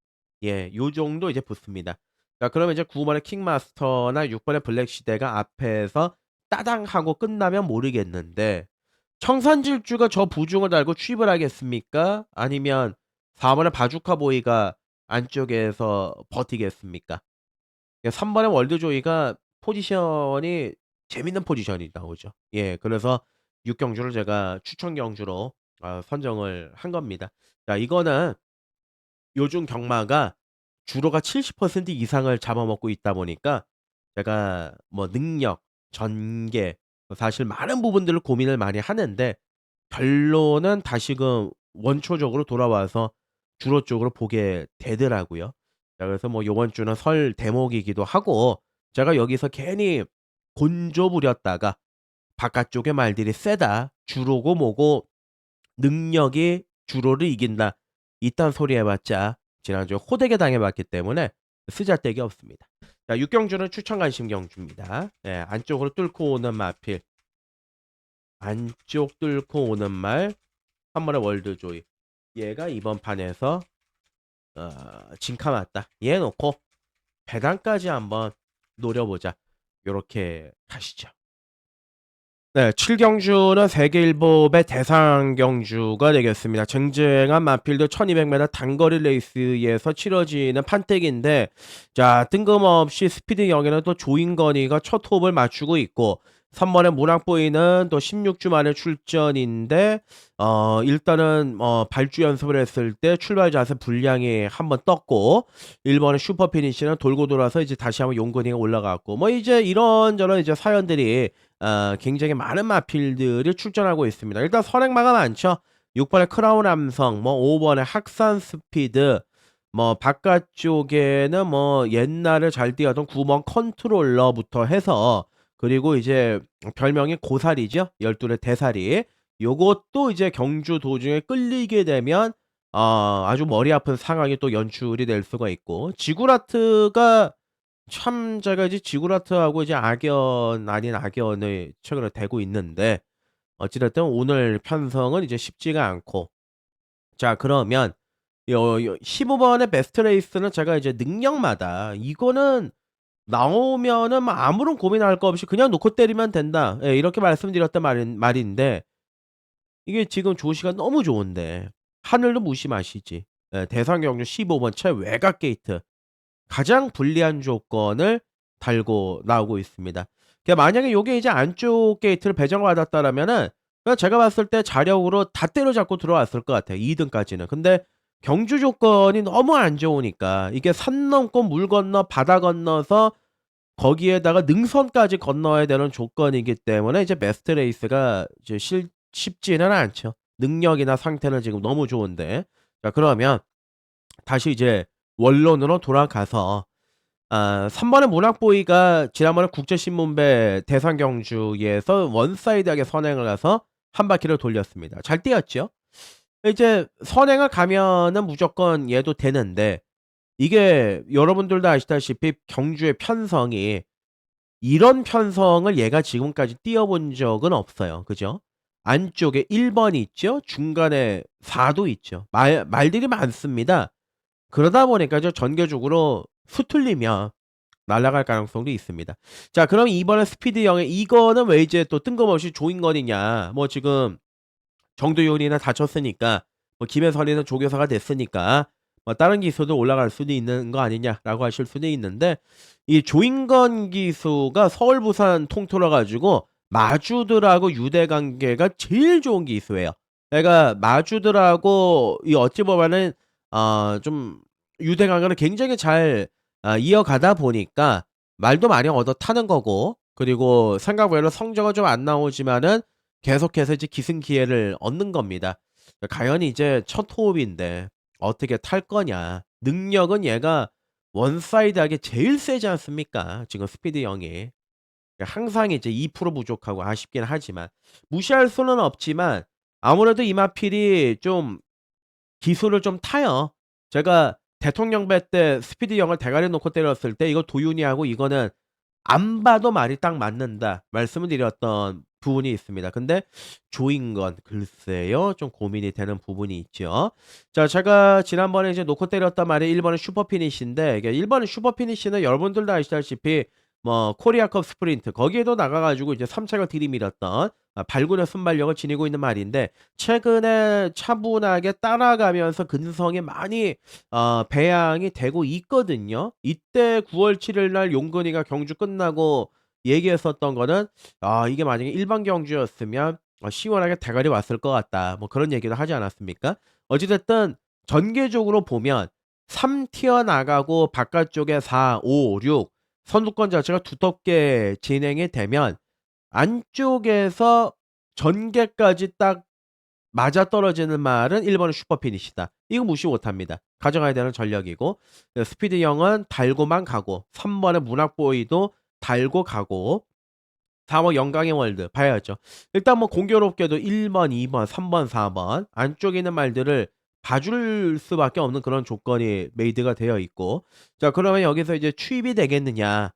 요 정도 이제 붙습니다. 자 그러면 이제 9 번의 킹마스터나 6 번의 블랙시대가 앞에서 따당 하고 끝나면 모르겠는데 청산질주가 저 부중을 달고 취입을 하겠습니까? 아니면 4 번의 바주카보이가 안쪽에서 버티겠습니까? 3 번의 월드조이가 포지션이 재밌는 포지션이 나오죠. 그래서 6 경주를 제가 추천 경주로 선정을 한 겁니다. 자 이거는 요즘 경마가 주로가 70% 이상을 잡아먹고 있다 보니까 제가 뭐 능력, 전개 사실 많은 부분들을 고민을 많이 하는데 결론은 다시금 원초적으로 돌아와서 주로 쪽으로 보게 되더라고요. 자 그래서 뭐 요번 주는 설 대목이기도 하고 제가 여기서 괜히 곤조 부렸다가 바깥쪽의 말들이 세다. 주로고 뭐고 능력이 주로를 이긴다. 이딴 소리 해봤자 지난주에 호되게 당해봤기 때문에 쓰잘데기 없습니다. 자, 육경주는 추천 관심 경주입니다. 안쪽으로 뚫고 오는 마필, 안쪽 뚫고 오는 말, 한 번의 월드조이. 얘가 이번 판에서 진카 맞다. 얘 놓고 배당까지 한번 노려보자. 요렇게 가시죠. 네. 7 경주는 세계일보의 대상 경주가 되겠습니다. 쟁쟁한 마필드 1200m 단거리 레이스에서 치러지는 판때기인데 자 뜬금없이 스피드 영역에는 또 조인건이가 첫 홉을 맞추고 있고 3 번의 문학보이는 또 16주 만에 출전인데 일단은 발주 연습을 했을 때 출발 자세 불량이 한번 떴고 1 번의 슈퍼 피니시는 돌고 돌아서 이제 다시 한번 용건이가 올라갔고 뭐 이제 이런저런 이제 사연들이 굉장히 많은 마필들이 출전하고 있습니다. 일단 선행마가 많죠. 6 번의 크라운 함성, 뭐 5 번의 학산 스피드, 뭐 바깥쪽에는 뭐 옛날에 잘 뛰었던 9번 컨트롤러부터 해서 그리고 이제 별명이 고사리죠. 12의 대사리. 요것도 이제 경주 도중에 끌리게 되면 아주 머리 아픈 상황이 또 연출이 될 수가 있고 지구라트가 참 제가 이제 지구라트하고 이제 악연 아닌 악연을 최근에 대고 있는데 어찌 됐든 오늘 편성은 이제 쉽지가 않고 자 그러면 요 15 번의 베스트 레이스는 제가 이제 능력마다 이거는 나오면은 뭐 아무런 고민할 거 없이 그냥 놓고 때리면 된다. 이렇게 말씀드렸단 말인데 이게 지금 조시가 너무 좋은데 하늘도 무시 마시지. 대상 경주 15번 최외곽 게이트 가장 불리한 조건을 달고 나오고 있습니다. 만약에 요게 이제 안쪽 게이트를 배정받았다라면은 그냥 제가 봤을 때 자력으로 다 때려잡고 들어왔을 것 같아요, 2 등까지는. 근데 경주 조건이 너무 안 좋으니까 이게 산 넘고 물 건너 바다 건너서 거기에다가 능선까지 건너야 되는 조건이기 때문에 이제 베스트 레이스가 이제 쉽지는 않죠. 능력이나 상태는 지금 너무 좋은데. 자 그러면 다시 이제 원론으로 돌아가서 3 번의 문학보이가 지난번에 국제신문배 대상 경주에서 원사이드하게 선행을 해서 한 바퀴를 돌렸습니다. 잘 뛰었죠. 이제 선행을 가면은 무조건 얘도 되는데 이게 여러분들도 아시다시피 경주의 편성이 이런 편성을 얘가 지금까지 띄어본 적은 없어요. 그죠? 안쪽에 1 번이 있죠. 중간에 4도 있죠. 말들이 많습니다. 그러다 보니까 전개적으로 수틀리면 날아갈 가능성도 있습니다. 자 그럼 이번에 스피드 영의 이거는 왜 이제 또 뜬금없이 조인건이냐. 뭐 지금 정도윤이나 다쳤으니까 뭐 김해선이는 조교사가 됐으니까 뭐 다른 기수도 올라갈 수도 있는 거 아니냐라고 하실 수도 있는데 이 조인건 기수가 서울 부산 통틀어 가지고 마주들하고 유대 관계가 제일 좋은 기수예요. 그러니까 마주들하고 이 어찌 보면은 좀 유대 관계를 굉장히 잘 이어가다 보니까 말도 많이 얻어 타는 거고 그리고 생각 외로 성적은 좀 안 나오지만은 계속해서 이제 기승 기회를 얻는 겁니다. 과연 이제 첫 호흡인데 어떻게 탈 거냐. 능력은 얘가 원사이드하게 제일 세지 않습니까? 지금 스피드 0이. 항상 이제 2% 부족하고 아쉽긴 하지만 무시할 수는 없지만 아무래도 이마필이 좀 기술을 좀 타요. 제가 대통령배 때 스피드 0을 대가리 놓고 때렸을 때 이거 도윤이하고 이거는 안 봐도 말이 딱 맞는다 말씀을 드렸던 부분이 있습니다. 근데 조인건 글쎄요. 좀 고민이 되는 부분이 있죠. 자 제가 지난번에 이제 놓고 때렸단 말이 1 번은 슈퍼 피니시인데 이게 1 번은 슈퍼 피니시는 여러분들도 아시다시피 뭐 코리아컵 스프린트 거기에도 나가 가지고 이제 3 착을 들이밀었던 발군의 순발력을 지니고 있는 말인데 최근에 차분하게 따라가면서 근성이 많이 배양이 되고 있거든요. 이때 9월 7일 날 용근이가 경주 끝나고 얘기했었던 거는 이게 만약에 일반 경주였으면 시원하게 대가리 왔을 것 같다. 뭐 그런 얘기를 하지 않았습니까? 어찌 됐든 전개적으로 보면 3 티어 나가고 바깥쪽에 4, 5, 6 선두권 자체가 두텁게 진행이 되면 안쪽에서 전개까지 딱 맞아떨어지는 말은 1 번은 슈퍼 피니시다. 이거 무시 못합니다. 가져가야 되는 전력이고 스피드 0은 달고만 가고 3 번의 문학보이도 달고 가고 4번 영광의 월드 봐야죠. 일단 뭐 공교롭게도 1 번, 2 번, 3 번, 4번 안쪽에 있는 말들을 봐줄 수밖에 없는 그런 조건이 메이드가 되어 있고 자 그러면 여기서 이제 추입이 되겠느냐.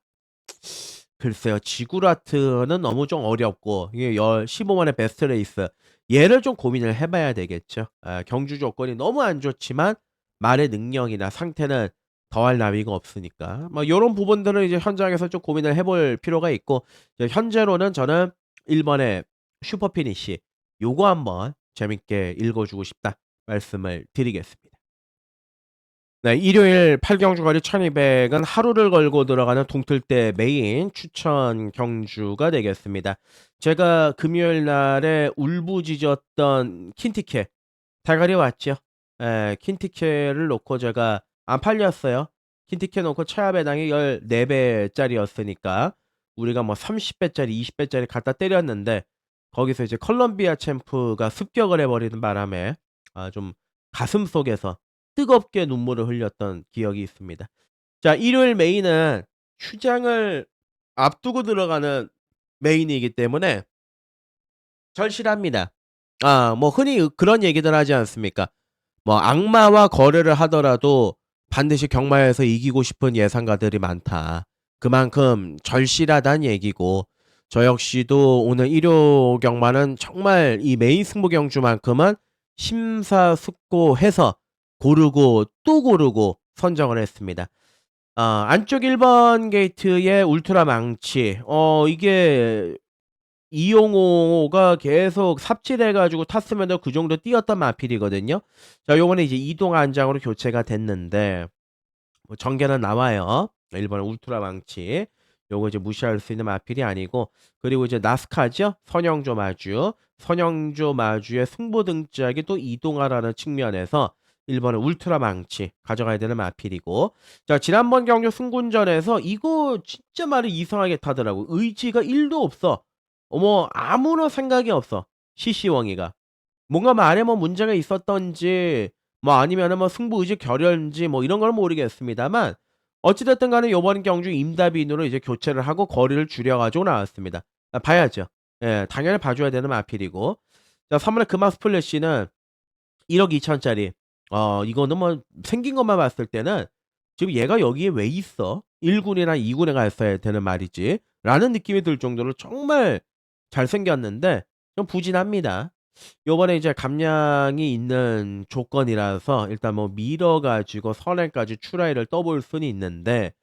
글쎄요. 지구라트는 너무 좀 어렵고 이게 15 번의 베스트 레이스 얘를 좀 고민을 해 봐야 되겠죠. 경주 조건이 너무 안 좋지만 말의 능력이나 상태는 더할 나위가 없으니까. 뭐 요런 부분들은 이제 현장에서 좀 고민을 해볼 필요가 있고 이제 현재로는 저는 1 번의 슈퍼 피니시 요거 한번 재밌게 읽어 주고 싶다 말씀을 드리겠습니다. 네. 일요일 8 경주 거리 1200은 하루를 걸고 들어가는 동틀대 메인 추천 경주가 되겠습니다. 제가 금요일 날에 울부짖었던 킨티케 대가리 왔죠. 예. 킨티케를 놓고 제가 안 팔렸어요. 킨티케 놓고 최하 배당이 14 배짜리였으니까 우리가 뭐 30 배짜리 20 배짜리 갖다 때렸는데 거기서 이제 컬럼비아 챔프가 습격을 해 버리는 바람에 좀 가슴속에서 뜨겁게 눈물을 흘렸던 기억이 있습니다. 자 일요일 메인은 휴장을 앞두고 들어가는 메인이기 때문에 절실합니다. 뭐 흔히 그런 얘기들 하지 않습니까? 뭐 "악마와 거래를 하더라도 반드시 경마에서 이기고 싶은 예상가들이 많다." 그만큼 절실하다는 얘기고 저 역시도 오늘 일요 경마는 정말 이 메인 승부 경주만큼은 심사숙고해서 고르고 또 고르고 선정을 했습니다. 안쪽 1번 게이트의 울트라 망치 이게 이용호가 계속 삽질해 가지고 탔으면은 그 정도 뛰었던 마필이거든요. 자 요번에 이제 이동 안장으로 교체가 됐는데 뭐 전개는 나와요. 일본의 울트라 망치. 요거 이제 무시할 수 있는 마필이 아니고 그리고 이제 나스카죠. 선영조 마주. 선영조 마주의 승부 등짝이 또 이동하라는 측면에서 일본의 울트라 망치 가져가야 되는 마필이고 자 지난번 경주 승군전에서 이거 진짜 말을 이상하게 타더라고. 의지가 1도 없어. 어머 아무런 생각이 없어. CC웡이가. 뭔가 말에 뭐 문제가 있었던지 뭐 아니면은 뭐 승부 의식 결여인지 뭐 이런 건 모르겠습니다만 어찌 됐든 간에 요번 경주 임다빈으로 이제 교체를 하고 거리를 줄여 가지고 나왔습니다. 봐야죠. 예 당연히 봐 줘야 되는 마필이고 자 3 번의 금화 스플래시는 1억 2천 짜리. 이거는 뭐 생긴 것만 봤을 때는 '지금 얘가 여기에 왜 있어? 1 군이나 2 군에 갔어야 되는 말이지.'라는 느낌이 들 정도로 정말 잘생겼는데 좀 부진합니다. 요번에 이제 감량이 있는 조건이라서 일단 뭐 밀어 가지고 선행까지 추라이를 떠볼 수는 있는데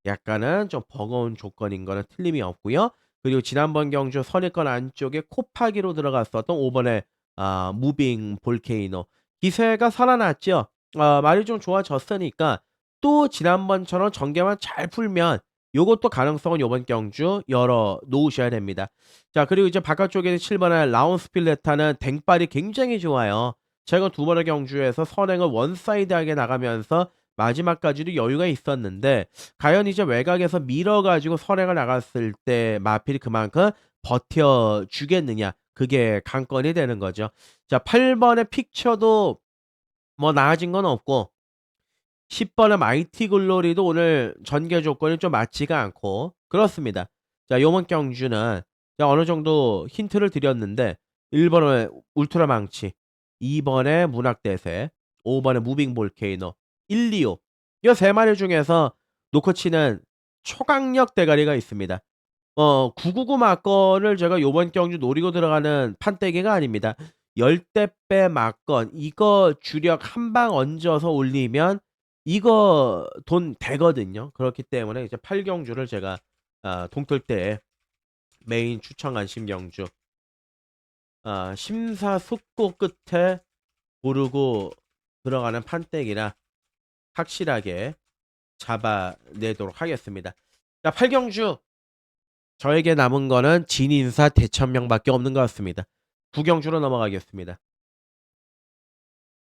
약간은 좀 버거운 조건인 거는 틀림이 없고요. 그리고 지난번 경주 선입권 안쪽에 코파기로 들어갔었던 5 번의 무빙 볼케이노 기세가 살아났죠. 말이 좀 좋아졌으니까 또 지난번처럼 전개만 잘 풀면 요것도 가능성은 요번 경주 열어 놓으셔야 됩니다. 자 그리고 이제 바깥쪽에 7 번의 라운스필레타는 댕발이 굉장히 좋아요. 최근 2 번의 경주에서 선행을 원사이드하게 나가면서 마지막까지도 여유가 있었는데 과연 이제 외곽에서 밀어 가지고 선행을 나갔을 때 마필이 그만큼 버텨 주겠느냐 그게 관건이 되는 거죠. 자 8 번의 픽처도 뭐 나아진 건 없고 10 번의 마이티 글로리도 오늘 전개 조건이 좀 맞지가 않고 그렇습니다. 자 요번 경주는 제가 어느 정도 힌트를 드렸는데 1 번의 울트라 망치, 2 번의 문학대세, 5 번의 무빙 볼케이노, 1, 2, 5 요 3 마리 중에서 놓고 치는 초강력 대가리가 있습니다. 999 막건을 제가 요번 경주 노리고 들어가는 판때기가 아닙니다. 열대배 막건 이거 주력 한 방 얹어서 올리면 이거 돈 되거든요. 그렇기 때문에 이제 8 경주를 제가 동틀대에 메인 추천한 신경주 심사숙고 끝에 고르고 들어가는 판때기라 확실하게 잡아내도록 하겠습니다. 자 8 경주 저에게 남은 거는 진인사 대천명밖에 없는 것 같습니다. 구경주로 넘어가겠습니다.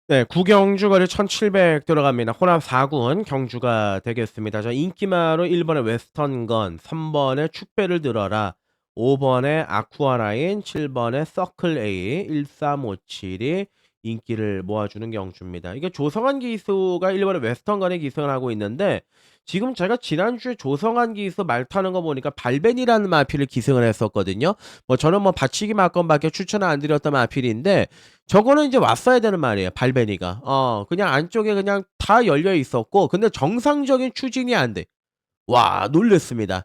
네. 구경주 거리 1,700 들어갑니다. 호남 4군 경주가 되겠습니다. 자 인기마로 1 번에 웨스턴건, 3 번에 축배를 들어라, 5 번에 아쿠아라인, 7 번에 서클 A, 1357이 인기를 모아주는 경주입니다. 이게 조성한 기수가 1 번에 웨스턴건에 기승을 하고 있는데 지금 제가 지난주에 조성한 기수 말 타는 거 보니까 발벤이라는 마필을 기승을 했었거든요. 뭐 저는 뭐 받치기 막건밖에 추천을 안 드렸던 마필인데 저거는 이제 왔어야 되는 말이에요, 발베니가. 그냥 안쪽에 그냥 다 열려 있었고 근데 정상적인 추진이 안 돼. 와 놀랬습니다.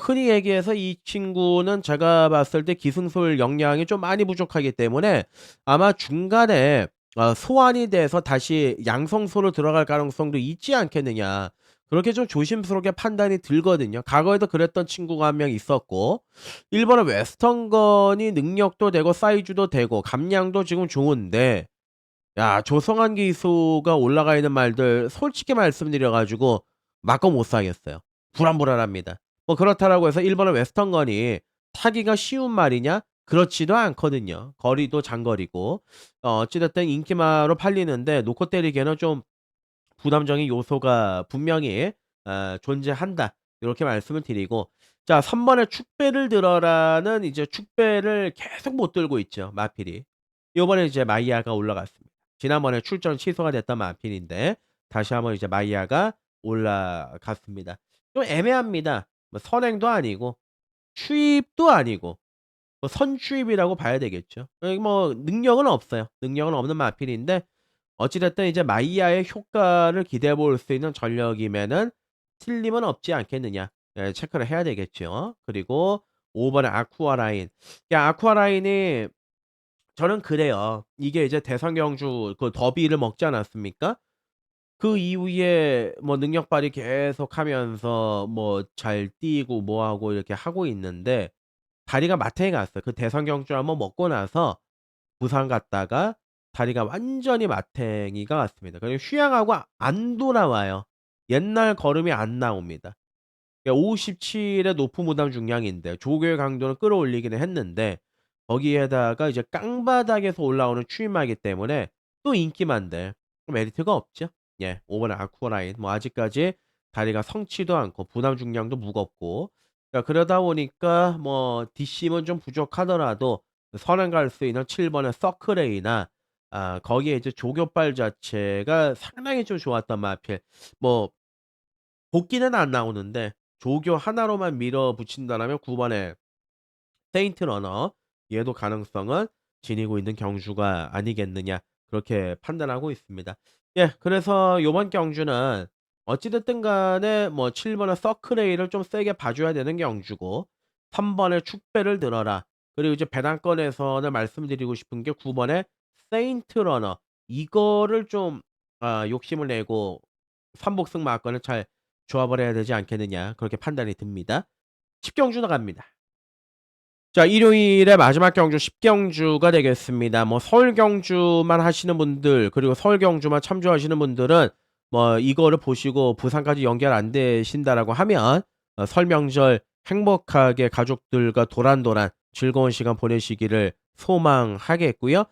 흔히 얘기해서 이 친구는 제가 봤을 때 기승술 역량이 좀 많이 부족하기 때문에 아마 중간에 소환이 돼서 다시 양성소로 들어갈 가능성도 있지 않겠느냐. 그렇게 좀 조심스럽게 판단이 들거든요. 과거에도 그랬던 친구가 한 명 있었고 1 번은 웨스턴건이 능력도 되고 사이즈도 되고 감량도 지금 좋은데 야 조성한 기수가 올라가 있는 말들 솔직히 말씀드려 가지고 맞고 못 사겠어요. 불안불안합니다. 뭐 그렇다라고 해서 1 번은 웨스턴건이 타기가 쉬운 말이냐? 그렇지도 않거든요. 거리도 장거리고. 어찌 됐든 인기마로 팔리는데 놓고 때리기에는 좀 부담적인 요소가 분명히 존재한다. 요렇게 말씀을 드리고 자 3 번에 축배를 들어라는 이제 축배를 계속 못 들고 있죠, 마필이. 요번에 이제 마이야가 올라갔습니다. 지난번에 출전 취소가 됐던 마필인데 다시 한번 이제 마이야가 올라갔습니다. 좀 애매합니다. 뭐 선행도 아니고 추입도 아니고 뭐 선추입이라고 봐야 되겠죠. 뭐 능력은 없어요. 능력은 없는 마필인데 어찌 됐든 이제 마이야의 효과를 기대해 볼 수 있는 전력이면은 틀림은 없지 않겠느냐. 예 체크를 해야 되겠죠. 그리고 5 번의 아쿠아라인. 아쿠아라인이 저는 그래요. 이게 이제 대선 경주 그 더비를 먹지 않았습니까? 그 이후에 뭐 능력 발휘 계속하면서 뭐 잘 뛰고 뭐 하고 이렇게 하고 있는데 다리가 마탱이 갔어요. 그 대선 경주 한번 먹고 나서 부산 갔다가 다리가 완전히 마탱이가 왔습니다. 그리고 휴양하고 안 돌아와요. 옛날 걸음이 안 나옵니다. 57의 높은 무담 중량인데 조교의 강도는 끌어올리기는 했는데 거기에다가 이제 깡바닥에서 올라오는 추임마이기 때문에 또 인기만데 메리트가 없죠. 예. 5 번의 아쿠아라인 뭐 아직까지 다리가 성치도 않고 부담 중량도 무겁고 그러다 보니까 뭐 뒷심은 좀 부족하더라도 선행 갈 수 있는 7 번의 서클레이나 거기에 이제 조교발 자체가 상당히 좀 좋았던 마필. 뭐 복귀는 안 나오는데 조교 하나로만 밀어붙인다라면 9 번의 세인트 러너 얘도 가능성은 지니고 있는 경주가 아니겠느냐. 그렇게 판단하고 있습니다. 예, 그래서 요번 경주는 어찌 됐든 간에 뭐 7 번의 서클레이를 좀 세게 봐 줘야 되는 경주고, 3 번의 축배를 들어라, 그리고 이제 배당권에서는 말씀드리고 싶은 게 9 번의 세인트 러너, 이거를 좀 욕심을 내고 삼복승 마건을 잘 조합을 해야 되지 않겠느냐, 그렇게 판단이 듭니다. 10 경주 나갑니다. 자, 일요일에 마지막 경주 10 경주가 되겠습니다. 뭐 서울 경주만 하시는 분들, 그리고 서울 경주만 참조하시는 분들은 뭐 이거를 보시고 부산까지 연결 안 되신다라고 하면 설 명절 행복하게 가족들과 도란도란 즐거운 시간 보내시기를 소망하겠고요.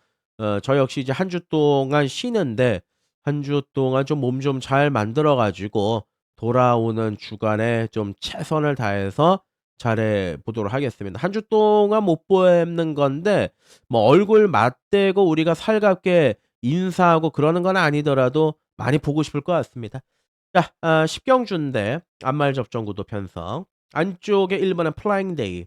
저 역시 이제 한 주 동안 쉬는데, 한 주 동안 좀 몸 좀 잘 만들어 가지고 돌아오는 주간에 좀 최선을 다해서 잘해 보도록 하겠습니다. 한 주 동안 못 뵙는 건데 뭐 얼굴 맞대고 우리가 살갑게 인사하고 그러는 건 아니더라도 많이 보고 싶을 것 같습니다. 자, 10 경주인데 안말 접전구도 편성. 안쪽에 1 번에 플라잉 데이,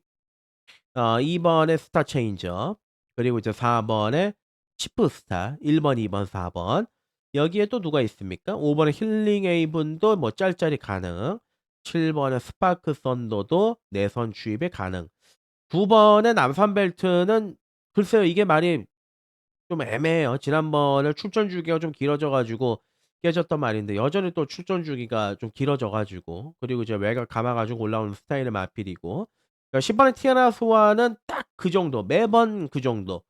2 번에 스타 체인저, 그리고 이제 4 번에 치프 스타, 1 번, 2 번, 4 번. 여기에 또 누가 있습니까? 5 번에 힐링 에이븐도 뭐 짤짤이 가능. 7 번에 스파크 썬더도 내선 주입이 가능. 9 번의 남산 벨트는 글쎄요, 이게 말이 좀 애매해요. 지난번에 출전 주기가 좀 길어져 가지고 깨졌던 말인데, 여전히 또 출전 주기가 좀 길어져 가지고, 그리고 이제 외곽 감아 가지고 올라오는 스타일의 마필이고, 그러니까 10 번의 티아라 소아는 딱 그 정도, 매번 그 정도.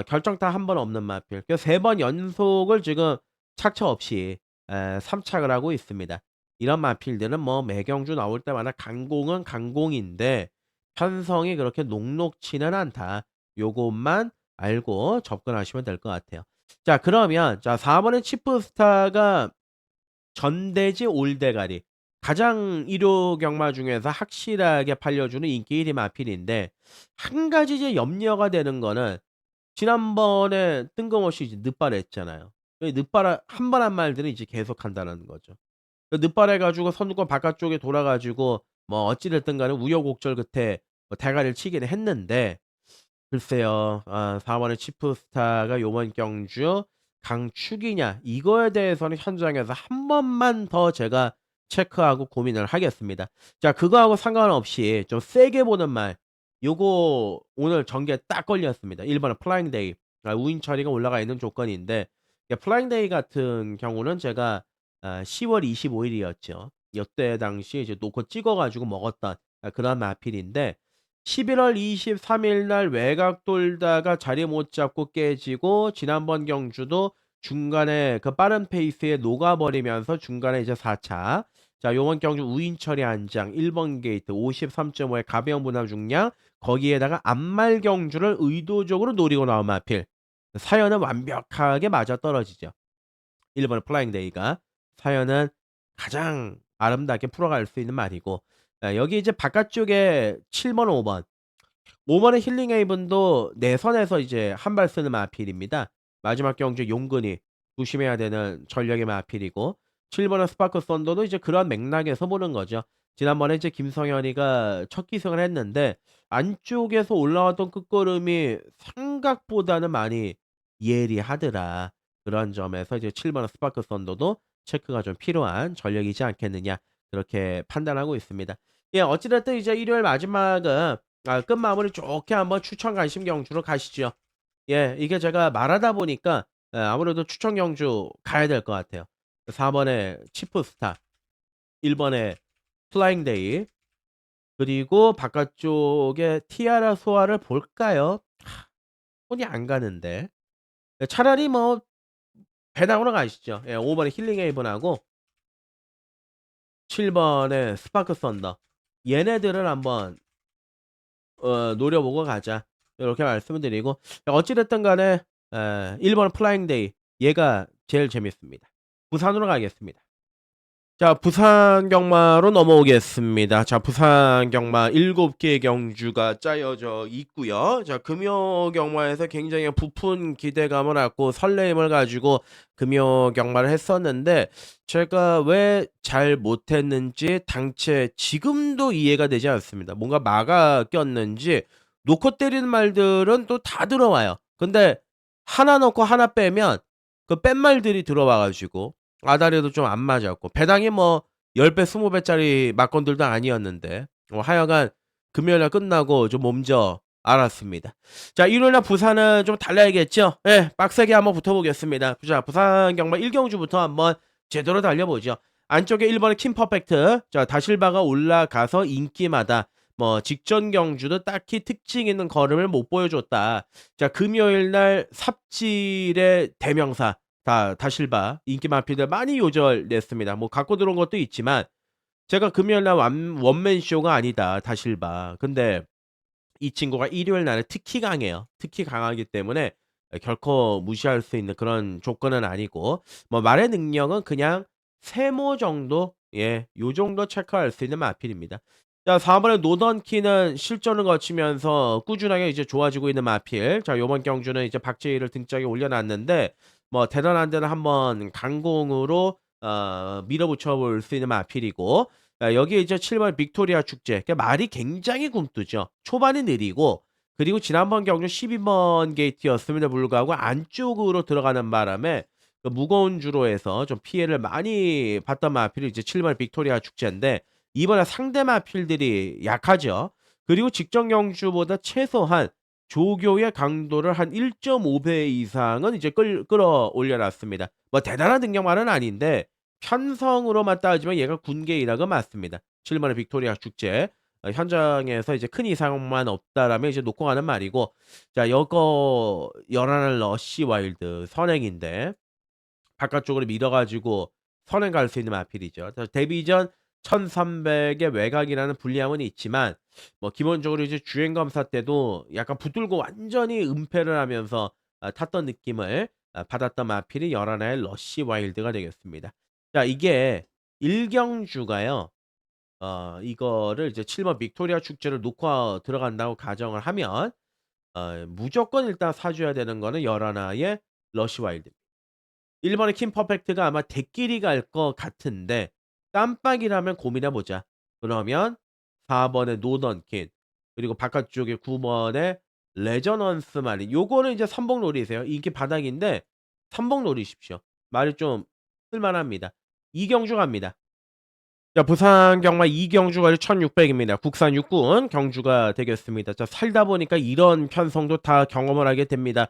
결정타 한 번 없는 마필. 그래서 3번 연속을 지금 착차 없이 3 착을 하고 있습니다. 이런 마필들은 뭐 매경주 나올 때마다 강공은 강공인데 편성이 그렇게 녹록지는 않다. 요것만 알고 접근하시면 될 것 같아요. 자, 그러면 자, 4 번의 치프스타가 전대지 올대가리. 가장 일요 경마 중에서 확실하게 팔려주는 인기 1위 마필인데, 한 가지 이제 염려가 되는 거는, 지난번에 뜬금없이 이제 늦발했잖아요. 그 늦발 한 번 한 말들은 이제 계속한다는 거죠. 그 늦발해 가지고 선두권 바깥쪽에 돌아 가지고 뭐 어찌 됐든 간에 우여곡절 끝에 뭐 대가리를 치기는 했는데, 글쎄요. 4 번의 치프스타가 요번 경주 강축이냐, 이거에 대해서는 현장에서 한 번만 더 제가 체크하고 고민을 하겠습니다. 자, 그거하고 상관없이 좀 세게 보는 말, 요거 오늘 전개에 딱 걸렸습니다. 1 번의 플라잉 데이. 우인 처리가 올라가 있는 조건인데, 플라잉 데이 같은 경우는 제가 10월 25 일이었죠. 요때 당시에 이제 놓고 찍어 가지고 먹었던 그런 마필인데, 11월 23일 날 외곽 돌다가 자리 못 잡고 깨지고, 지난번 경주도 중간에 그 빠른 페이스에 녹아버리면서 중간에 이제 4 차. 자, 요번 경주 우인 처리 한 장, 1번 게이트 53.5의 가벼운 분할 중량, 거기에다가 안말 경주를 의도적으로 노리고 나온 마필. 사연은 완벽하게 맞아떨어지죠. 1 번의 플라잉 데이가 사연은 가장 아름답게 풀어갈 수 있는 말이고, 여기 이제 바깥쪽에 7 번, 5 번. 5 번의 힐링 헤이븐도 내선에서 이제 한 발 쓰는 마필입니다. 마지막 경주 용근이 조심해야 되는 전력의 마필이고, 7 번의 스파크 썬더도 이제 그런 맥락에서 보는 거죠. 지난번에 이제 김성현이가 첫 기승을 했는데 안쪽에서 올라왔던 끝걸음이 생각보다는 많이 예리하더라. 그런 점에서 이제 7 번의 스파크 썬더도 체크가 좀 필요한 전력이지 않겠느냐, 그렇게 판단하고 있습니다. 예, 어찌 됐든 이제 일요일 마지막은 끝마무리 좋게 한번 추천 관심 경주로 가시죠. 예, 이게 제가 말하다 보니까 아무래도 추천 경주 가야 될 것 같아요. 4 번에 치프 스타, 1 번에 플라잉 데이, 그리고 바깥쪽에 티아라 소아를 볼까요? 손이 안 가는데. 차라리 뭐 배당으로 가시죠. 예, 5 번에 힐링 헤이븐하고 7 번에 스파크 썬더. 얘네들을 한번 노려보고 가자, 요렇게 말씀을 드리고, 어찌 됐든 간에 1 번 플라잉 데이, 얘가 제일 재밌습니다. 부산으로 가겠습니다. 자, 부산 경마로 넘어오겠습니다. 자, 부산 경마 7개의 경주가 짜여져 있고요. 자, 금요 경마에서 굉장히 부푼 기대감을 갖고 설레임을 가지고 금요 경마를 했었는데, 제가 왜 잘 못했는지 당최 지금도 이해가 되지 않습니다. 뭔가 마가 꼈는지 놓고 때리는 말들은 또 다 들어와요. 근데 하나 넣고 하나 빼면 그 뺀 말들이 들어와 가지고 아다리도 좀 안 맞았고 배당이 뭐 10 배 20 배짜리 막건들도 아니었는데 하여간 금요일 날 끝나고 좀 몸져 알았습니다. 자 일요일 날 부산은 좀 달라야겠죠? 예. 빡세게 한번 붙어 보겠습니다. 자 부산 경마 1 경주부터 한번 제대로 달려보죠. 안쪽에 1 번에 킴퍼펙트. 자 다실바가 올라가서 인기마다 뭐 직전 경주도 딱히 특징 있는 걸음을 못 보여줬다. 자 금요일 날 삽질의 대명사 다실바 인기 마필들 많이 요절냈습니다. 뭐 갖고 들어온 것도 있지만 제가 금요일 날 원맨 쇼가 아니다 다실바. 근데 이 친구가 일요일 날에 특히 강해요. 특히 강하기 때문에 결코 무시할 수 있는 그런 조건은 아니고 뭐 말의 능력은 그냥 세모 정도 요 정도 체크할 수 있는 마필입니다. 자 4 번에 노던키는 실전을 거치면서 꾸준하게 이제 좋아지고 있는 마필. 자 요번 경주는 이제 박재희를 등짝에 올려 놨는데 뭐 대단한 데는 한번 강공으로 밀어붙여 볼 수 있는 마필이고 여기에 이제 7번 빅토리아 축제. 그러니까 말이 굉장히 굼뜨죠. 초반이 느리고 그리고 지난번 경주 12번 게이트였음에도 불구하고 안쪽으로 들어가는 바람에 그 무거운 주로에서 좀 피해를 많이 봤던 마필이 이제 7번 빅토리아 축제인데 이번에 상대 마필들이 약하죠. 그리고 직전 경주보다 최소한 조교의 강도를 한 1.5배 이상은 이제 끌어올려 놨습니다. 뭐 대단한 능력만은 아닌데 편성으로만 따지면 얘가 군계 일학은 맞습니다. 7 번의 빅토리아 축제. 현장에서 이제 큰 이상만 없다라면 이제 놓고 가는 말이고 자 요거 열한을 러쉬 와일드 선행인데 바깥쪽으로 밀어 가지고 선행 갈 수 있는 마필이죠. 데뷔 전 1300의 외곽이라는 불리함은 있지만 뭐 기본적으로 이제 주행 검사 때도 약간 붙들고 완전히 은폐를 하면서 탔던 느낌을 받았던 마필이 열하나의 러쉬 와일드가 되겠습니다. 자 이게 1 경주가요. 이거를 이제 7번 빅토리아 축제를 놓고 들어간다고 가정을 하면 무조건 일단 사 줘야 되는 거는 열하나의 러쉬 와일드. 1 번의 킴 퍼펙트가 아마 대끼리 갈 것 같은데 깜빡이라면 고민해 보자. 그러면 4 번의 노던킨 그리고 바깥쪽에 9 번의 레저넌스 마린 요거는 이제 삼복놀이세요. 인기 바닥인데 삼복놀이십시오. 말이 좀 쓸 만합니다. 이경주 갑니다. 자 부산 경마 이경주 가를 1,600 입니다. 국산 육군 경주가 되겠습니다. 자 살다 보니까 이런 편성도 다 경험을 하게 됩니다.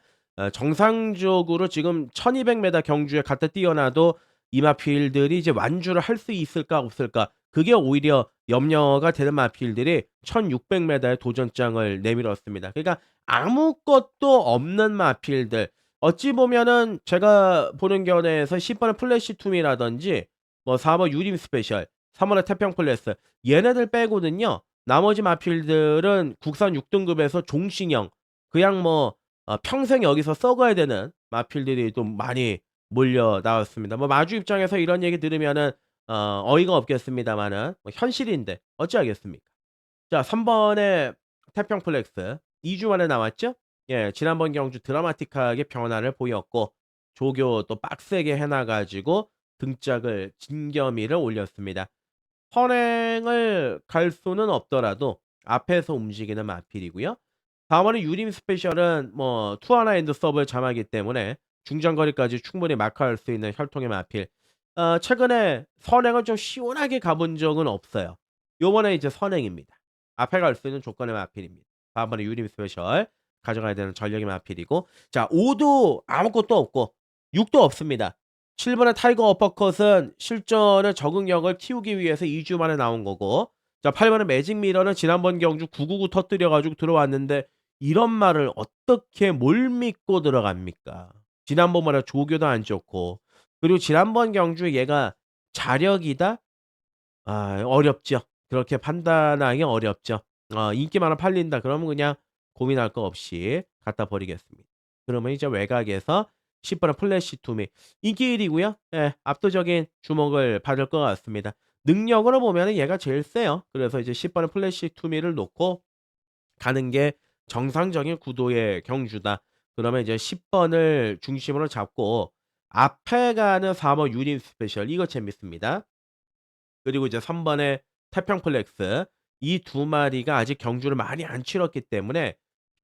정상적으로 지금 1,200 m 경주에 갖다 띄어놔도 이 마필들이 이제 완주를 할 수 있을까 없을까 그게 오히려 염려가 되는 마필들이 1,600 m의 도전장을 내밀었습니다. 그러니까 아무것도 없는 마필들 어찌 보면은 제가 보는 견해에서 10 번의 플래시 투미라든지 뭐 4번 유림 스페셜 3 번의 태평 플레스 얘네들 빼고는요. 나머지 마필들은 국산 6 등급에서 종신형 그냥 뭐 평생 여기서 썩어야 되는 마필들이 좀 많이 몰려 나왔습니다. 뭐 마주 입장에서 이런 얘기 들으면은 어이가 없겠습니다마는 뭐 현실인데 어찌하겠습니까? 자 3 번의 태평 플렉스 2주 만에 나왔죠? 예 지난번 경주 드라마틱하게 변화를 보였고 조교 또 빡세게 해놔 가지고 등짝을 진겸이를 올렸습니다. 선행을 갈 수는 없더라도 앞에서 움직이는 마필이고요. 다음번에 유림 스페셜은 뭐 투하나 엔드 서브를 잠하기 때문에 중장거리까지 충분히 마크할 수 있는 혈통의 마필. 최근에 선행을 좀 시원하게 가본 적은 없어요. 요번에 이제 선행입니다. 앞에 갈 수 있는 조건의 마필입니다. 다음번에 유림 스페셜 가져가야 되는 전력의 마필이고 자 5도 아무것도 없고 6도 없습니다. 7 번의 타이거 어퍼컷은 실전의 적응력을 키우기 위해서 2주 만에 나온 거고 자 8 번의 매직 미러는 지난번 경주 999 터뜨려 가지고 들어왔는데 이런 말을 어떻게 뭘 믿고 들어갑니까? 지난번보다 조교도 안 좋고 그리고 지난번 경주 얘가 자력이다? 어렵죠. 그렇게 판단하기 어렵죠. 인기 많아 팔린다 그러면 그냥 고민할 거 없이 갖다 버리겠습니다. 그러면 이제 외곽에서 10 번의 플래시 투미 인기 1 위고요. 예. 압도적인 주목을 받을 것 같습니다. 능력으로 보면은 얘가 제일 세요. 그래서 이제 10 번의 플래시 투미를 놓고 가는 게 정상적인 구도의 경주다. 그러면 이제 10 번을 중심으로 잡고 앞에 가는 4번 유닛 스페셜 이거 재밌습니다. 그리고 이제 3 번의 태평 플렉스 이 두 마리가 아직 경주를 많이 안 치렀기 때문에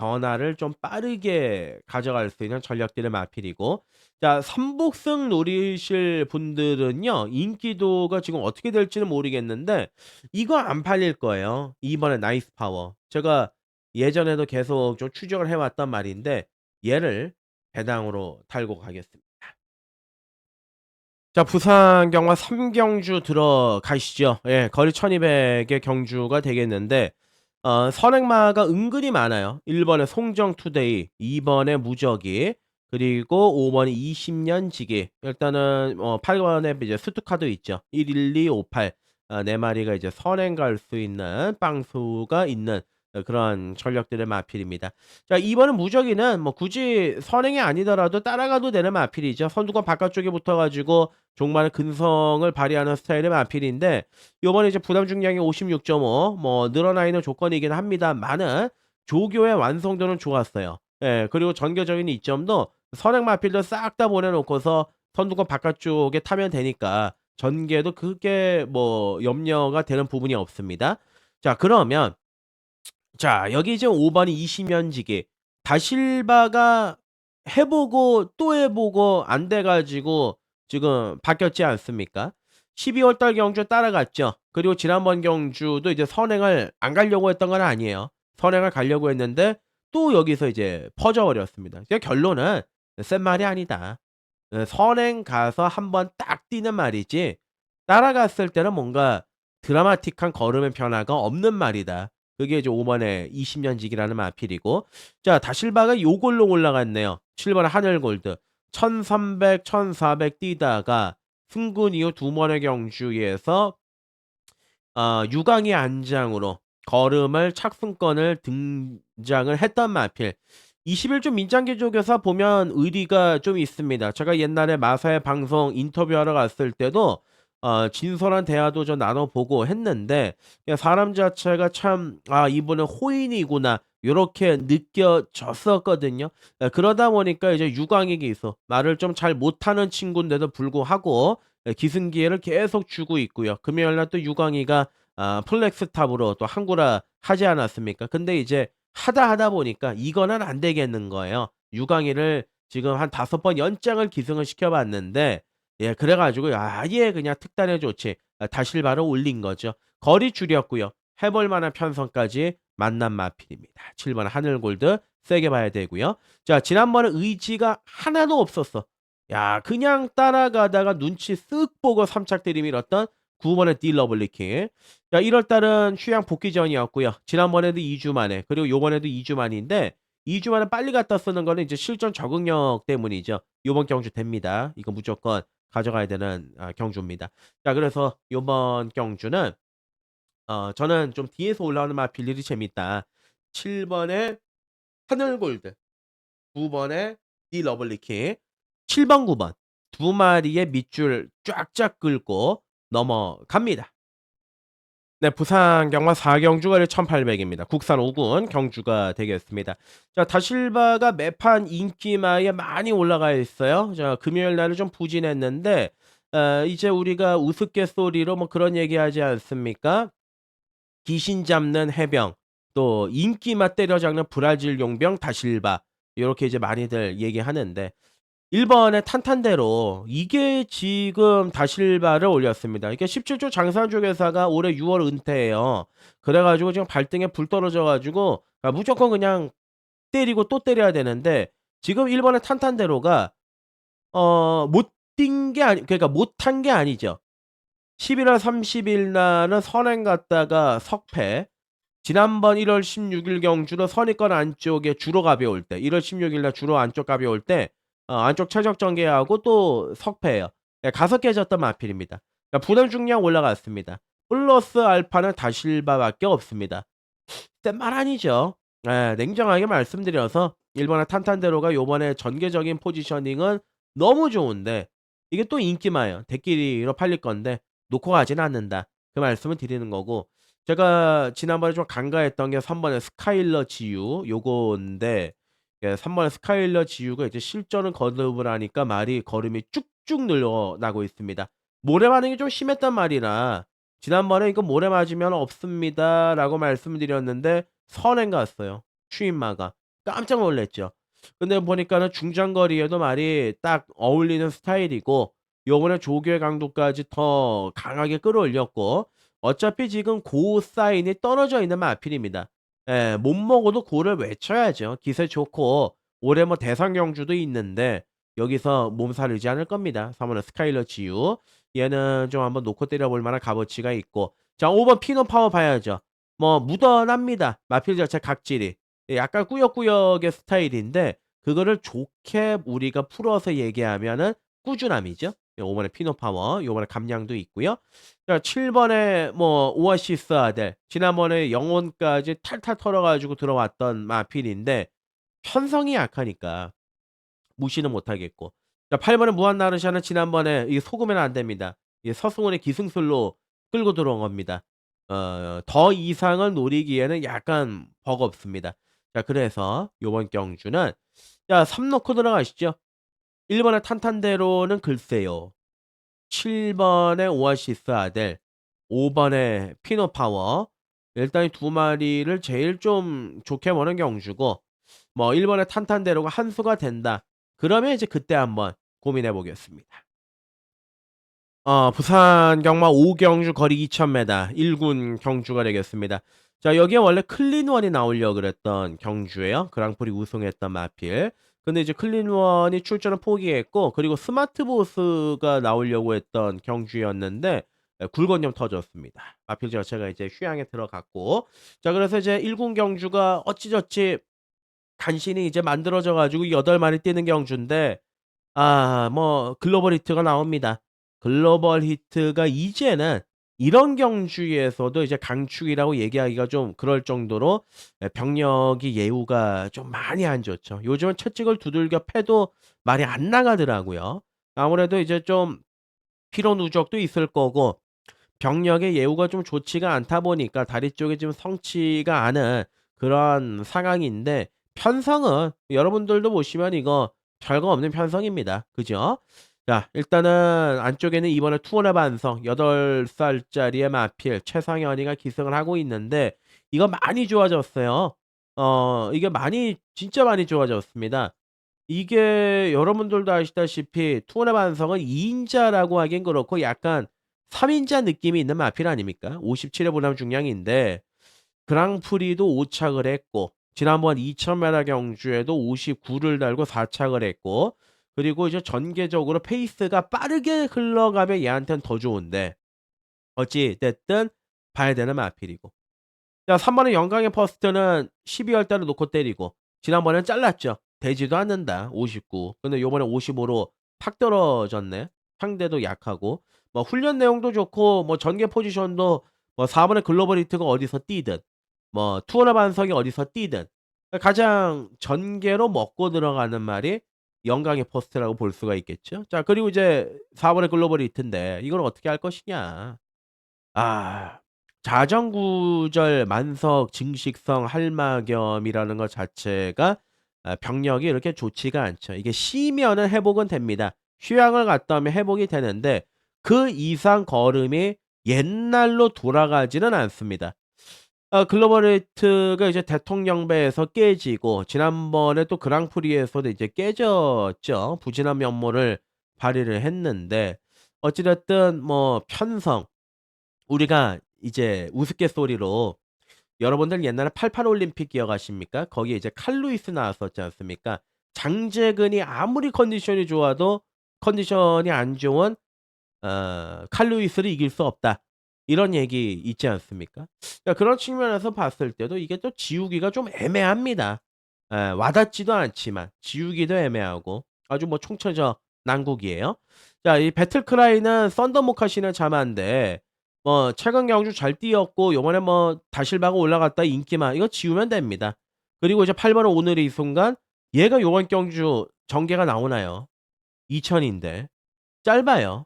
변화를 좀 빠르게 가져갈 수 있는 전략들의 마필이고 자 삼복승 노리실 분들은요. 인기도가 지금 어떻게 될지는 모르겠는데 이거 안 팔릴 거예요. 2 번에 나이스 파워. 제가 예전에도 계속 좀 추적을 해 왔단 말인데 얘를 배당으로 달고 가겠습니다. 자 부산 경마 3 경주 들어가시죠. 예. 거리 1200의 경주가 되겠는데 선행마가 은근히 많아요. 1 번에 송정투데이, 2 번에 무적이, 그리고 5 번에 20년 지기. 일단은 8 번에 이제 스투카도 있죠. 112, 58 네 마리가 이제 선행 갈 수 있는 빵수가 있는 그런 전력들의 마필입니다. 자 이번은 무적이는 뭐 굳이 선행이 아니더라도 따라가도 되는 마필이죠. 선두권 바깥쪽에 붙어 가지고 종말의 근성을 발휘하는 스타일의 마필인데 요번에 이제 부담 중량이 56.5 뭐 늘어나 있는 조건이긴 합니다만은 조교의 완성도는 좋았어요. 예. 그리고 전개적인 이점도 선행 마필들 싹 다 보내 놓고서 선두권 바깥쪽에 타면 되니까 전개도 크게 뭐 염려가 되는 부분이 없습니다. 자 그러면 자 여기 이제 5 번이 이시면지기. 다실바가 해 보고 또 해 보고 안 돼 가지고 지금 바뀌었지 않습니까? 12월 달 경주 따라갔죠. 그리고 지난번 경주도 이제 선행을 안 가려고 했던 건 아니에요. 선행을 가려고 했는데 또 여기서 이제 퍼져 버렸습니다. 그러니까 결론은 센 말이 아니다. 선행 가서 한번 딱 뛰는 말이지 따라갔을 때는 뭔가 드라마틱한 걸음의 변화가 없는 말이다. 그게 이제 5 번의 20년 지기라는 마필이고 자 다실바가 요걸로 올라갔네요. 7 번의 하늘골드. 1300, 1400 뛰다가 승군 이후 두 번의 경주에서 유광희 안장으로 걸음을 착승권을 등장을 했던 마필. 21조 민장기족에서 보면 의리가 좀 있습니다. 제가 옛날에 마사의 방송 인터뷰하러 갔을 때도 진솔한 대화도 좀 나눠 보고 했는데 그냥 사람 자체가 참 '아 이분은 호인이구나.' 요렇게 느껴졌었거든요. 그러다 보니까 이제 유광희 기수 말을 좀 잘 못하는 친구인데도 불구하고 기승기회를 계속 주고 있고요. 금요일 날 또 유광희가 플렉스탑으로 또 한구라 하지 않았습니까? 근데 이제 하다 보니까 이거는 안 되겠는 거예요. 유광희를 지금 한 5번 연장을 기승을 시켜 봤는데 예 그래 가지고 아예 그냥 특단의 조치 다실바를 올린 거죠. 거리 줄였고요. 해볼 만한 편성까지 만난 마필입니다. 7번 하늘골드 세게 봐야 되고요. 자 지난번에 의지가 하나도 없었어. 야 그냥 따라가다가 눈치 쓱 보고 3 착 들이밀었던 9 번의 딜러블리킹. 자 1월 달은 휴양 복귀전이었고요. 지난번에도 2주 만에 그리고 요번에도 2주 만인데 2주 만에 빨리 갖다 쓰는 거는 이제 실전 적응력 때문이죠. 요번 경주 됩니다. 이거 무조건 가져가야 되는 경주입니다. 자 그래서 요번 경주는 저는 좀 뒤에서 올라오는 마필들이 재밌다. 7 번의 하늘골드, 9 번의 딜러블리킹, 7 번, 9번 두 마리의 밑줄 쫙쫙 긁고 넘어갑니다. 네. 부산 경마 4 경주거리 1,800 입니다. 국산 5군 경주가 되겠습니다. 자 다실바가 매판 인기마에 많이 올라가 있어요. 자 금요일 날은 좀 부진했는데 이제 우리가 우스갯소리로 뭐 그런 얘기하지 않습니까? 귀신 잡는 해병 또 인기마 때려잡는 브라질 용병 다실바 요렇게 이제 많이들 얘기하는데 1 번의 탄탄대로 이게 지금 다실바를 올렸습니다. 이게 17조 장산조계사가 올해 6월 은퇴해요. 그래 가지고 지금 발등에 불 떨어져 가지고 무조건 그냥 때리고 또 때려야 되는데 지금 1 번의 탄탄대로가 못 뛴 게 아니 그러니까 못한 게 아니죠. 11월 30일 날은 선행 갔다가 석패. 지난번 1월 16일 경주는 선입권 안쪽에 주로 가벼울 때 1월 16일 날 주로 안쪽 가벼울 때 안쪽 최적 전개하고 또 석패예요. 예 5 개 졌던 마필입니다. 그러니까 부담 중량 올라갔습니다. 플러스 알파는 다실바밖에 없습니다. 센 말 아니죠. 예 냉정하게 말씀드려서 일본의 탄탄대로가 요번에 전개적인 포지셔닝은 너무 좋은데 이게 또 인기마예요. 대끼리로 팔릴 건데 놓고 가지는 않는다. 그 말씀을 드리는 거고 제가 지난번에 좀 간과했던 게 3 번의 스카일러 지유 요건데 예 3 번의 스카일러 지유가 이제 실전을 거듭을 하니까 말이 걸음이 쭉쭉 늘어나고 있습니다. 모래 반응이 좀 심했단 말이라 지난번에 "이거 모래 맞으면 없습니다."라고 말씀드렸는데 선행 갔어요, 추임마가. 깜짝 놀랐죠. 근데 보니까는 중장거리에도 말이 딱 어울리는 스타일이고 요번에 조교의 강도까지 더 강하게 끌어올렸고 어차피 지금 고 사인이 떨어져 있는 마필입니다. 예. 못 먹어도 고를 외쳐야죠. 기세 좋고 올해 뭐 대상 경주도 있는데 여기서 몸살이지 않을 겁니다. 3 번은 스카일러 지유. 얘는 좀 한번 놓고 때려볼 만한 값어치가 있고 자 5번 피노 파워 봐야죠. 뭐 묻어납니다. 마필 자체 각질이. 예 약간 꾸역꾸역의 스타일인데 그거를 좋게 우리가 풀어서 얘기하면은 꾸준함이죠. 5 번에 피노 파워 요번에 감량도 있고요. 자 7 번에 뭐 오아시스 아델 지난번에 영혼까지 탈탈 털어 가지고 들어왔던 마필인데 편성이 약하니까 무시는 못하겠고 자 8 번에 무한 나르샤는 지난번에 이게 속으면 안 됩니다. 이게 서승원의 기승술로 끌고 들어온 겁니다. 더 이상을 노리기에는 약간 버겁습니다. 자 그래서 요번 경주는 자 3 넣고 들어가시죠. 1 번에 탄탄대로는 글쎄요. 7 번에 오아시스 아델, 5 번에 피노 파워 일단 이 두 마리를 제일 좀 좋게 보는 경주고 뭐 1 번에 탄탄대로가 한 수가 된다. 그러면 이제 그때 한번 고민해 보겠습니다. 부산 경마 5 경주 거리 2,000 m 1군 경주가 되겠습니다. 자 여기에 원래 클린원이 나오려고 그랬던 경주예요. 그랑프리 우승했던 마필. 근데 이제 클린원이 출전을 포기했고 그리고 스마트 보스가 나오려고 했던 경주였는데 굴건염 터졌습니다. 마필 자체가 이제 휴양에 들어갔고 자 그래서 이제 1군 경주가 어찌저찌 간신히 이제 만들어져 가지고 8 마리 뛰는 경주인데 뭐 글로벌 히트가 나옵니다. 글로벌 히트가 이제는 이런 경주에서도 이제 강축이라고 얘기하기가 좀 그럴 정도로 병력이 예우가 좀 많이 안 좋죠. 요즘은 채찍을 두들겨 패도 말이 안 나가더라고요. 아무래도 이제 좀 피로 누적도 있을 거고 병력의 예우가 좀 좋지가 않다 보니까 다리 쪽이 좀 성치가 않은 그런 상황인데 편성은 여러분들도 보시면 이거 별거 없는 편성입니다. 그죠? 자 일단은 안쪽에는 이번에 투혼의 반성 8 살짜리의 마필 최상현이가 기승을 하고 있는데 이거 많이 좋아졌어요. 이게 많이 진짜 많이 좋아졌습니다. 이게 여러분들도 아시다시피 투혼의 반성은 2 인자라고 하긴 그렇고 약간 3 인자 느낌이 있는 마필 아닙니까? 57의 부남 중량인데 그랑프리도 5 착을 했고 지난번 2000m 경주에도 59를 달고 4 착을 했고 그리고 이제 전개적으로 페이스가 빠르게 흘러가면 얘한테는 더 좋은데 어찌 됐든 봐야 되는 마필이고. 자 3 번은 영광의 퍼스트는 12월 달에 놓고 때리고 지난번에는 잘랐죠. 되지도 않는다 59. 근데 요번에 55로 팍 떨어졌네. 상대도 약하고. 뭐 훈련 내용도 좋고 뭐 전개 포지션도 뭐 4 번의 글로벌 히트가 어디서 뛰든 뭐 투어나 반석이 어디서 뛰든 가장 전개로 먹고 들어가는 말이 영광의 퍼스트라고 볼 수가 있겠죠. 자 그리고 이제 4 번의 글로벌 히트인데 이걸 어떻게 할 것이냐. 아. 자정구절 만석 증식성 할마겸이라는 것 자체가 병력이 이렇게 좋지가 않죠. 이게 쉬면은 회복은 됩니다. 휴양을 갔다 오면 회복이 되는데 그 이상 걸음이 옛날로 돌아가지는 않습니다. 글로벌 히트가 이제 대통령배에서 깨지고 지난번에 또 그랑프리에서도 이제 깨졌죠. 부진한 면모를 발휘를 했는데 어찌 됐든 뭐 편성 우리가 이제 우스갯소리로 여러분들 옛날에 88 올림픽 기억하십니까? 거기에 이제 칼 루이스 나왔었지 않습니까? 장재근이 아무리 컨디션이 좋아도 컨디션이 안 좋은 칼 루이스를 이길 수 없다. 이런 얘기 있지 않습니까? 그러니까 그런 측면에서 봤을 때도 이게 또 지우기가 좀 애매합니다. 와닿지도 않지만 지우기도 애매하고 아주 뭐 총체적 난국이에요. 자 이 배틀크라이는 썬더 모카시는 자만데 뭐 최근 경주 잘 뛰었고 요번에 뭐 다실바가 올라갔다 인기만 이거 지우면 됩니다. 그리고 이제 8 번은 오늘의 이 순간 얘가 요번 경주 전개가 나오나요? 2000 인데 짧아요.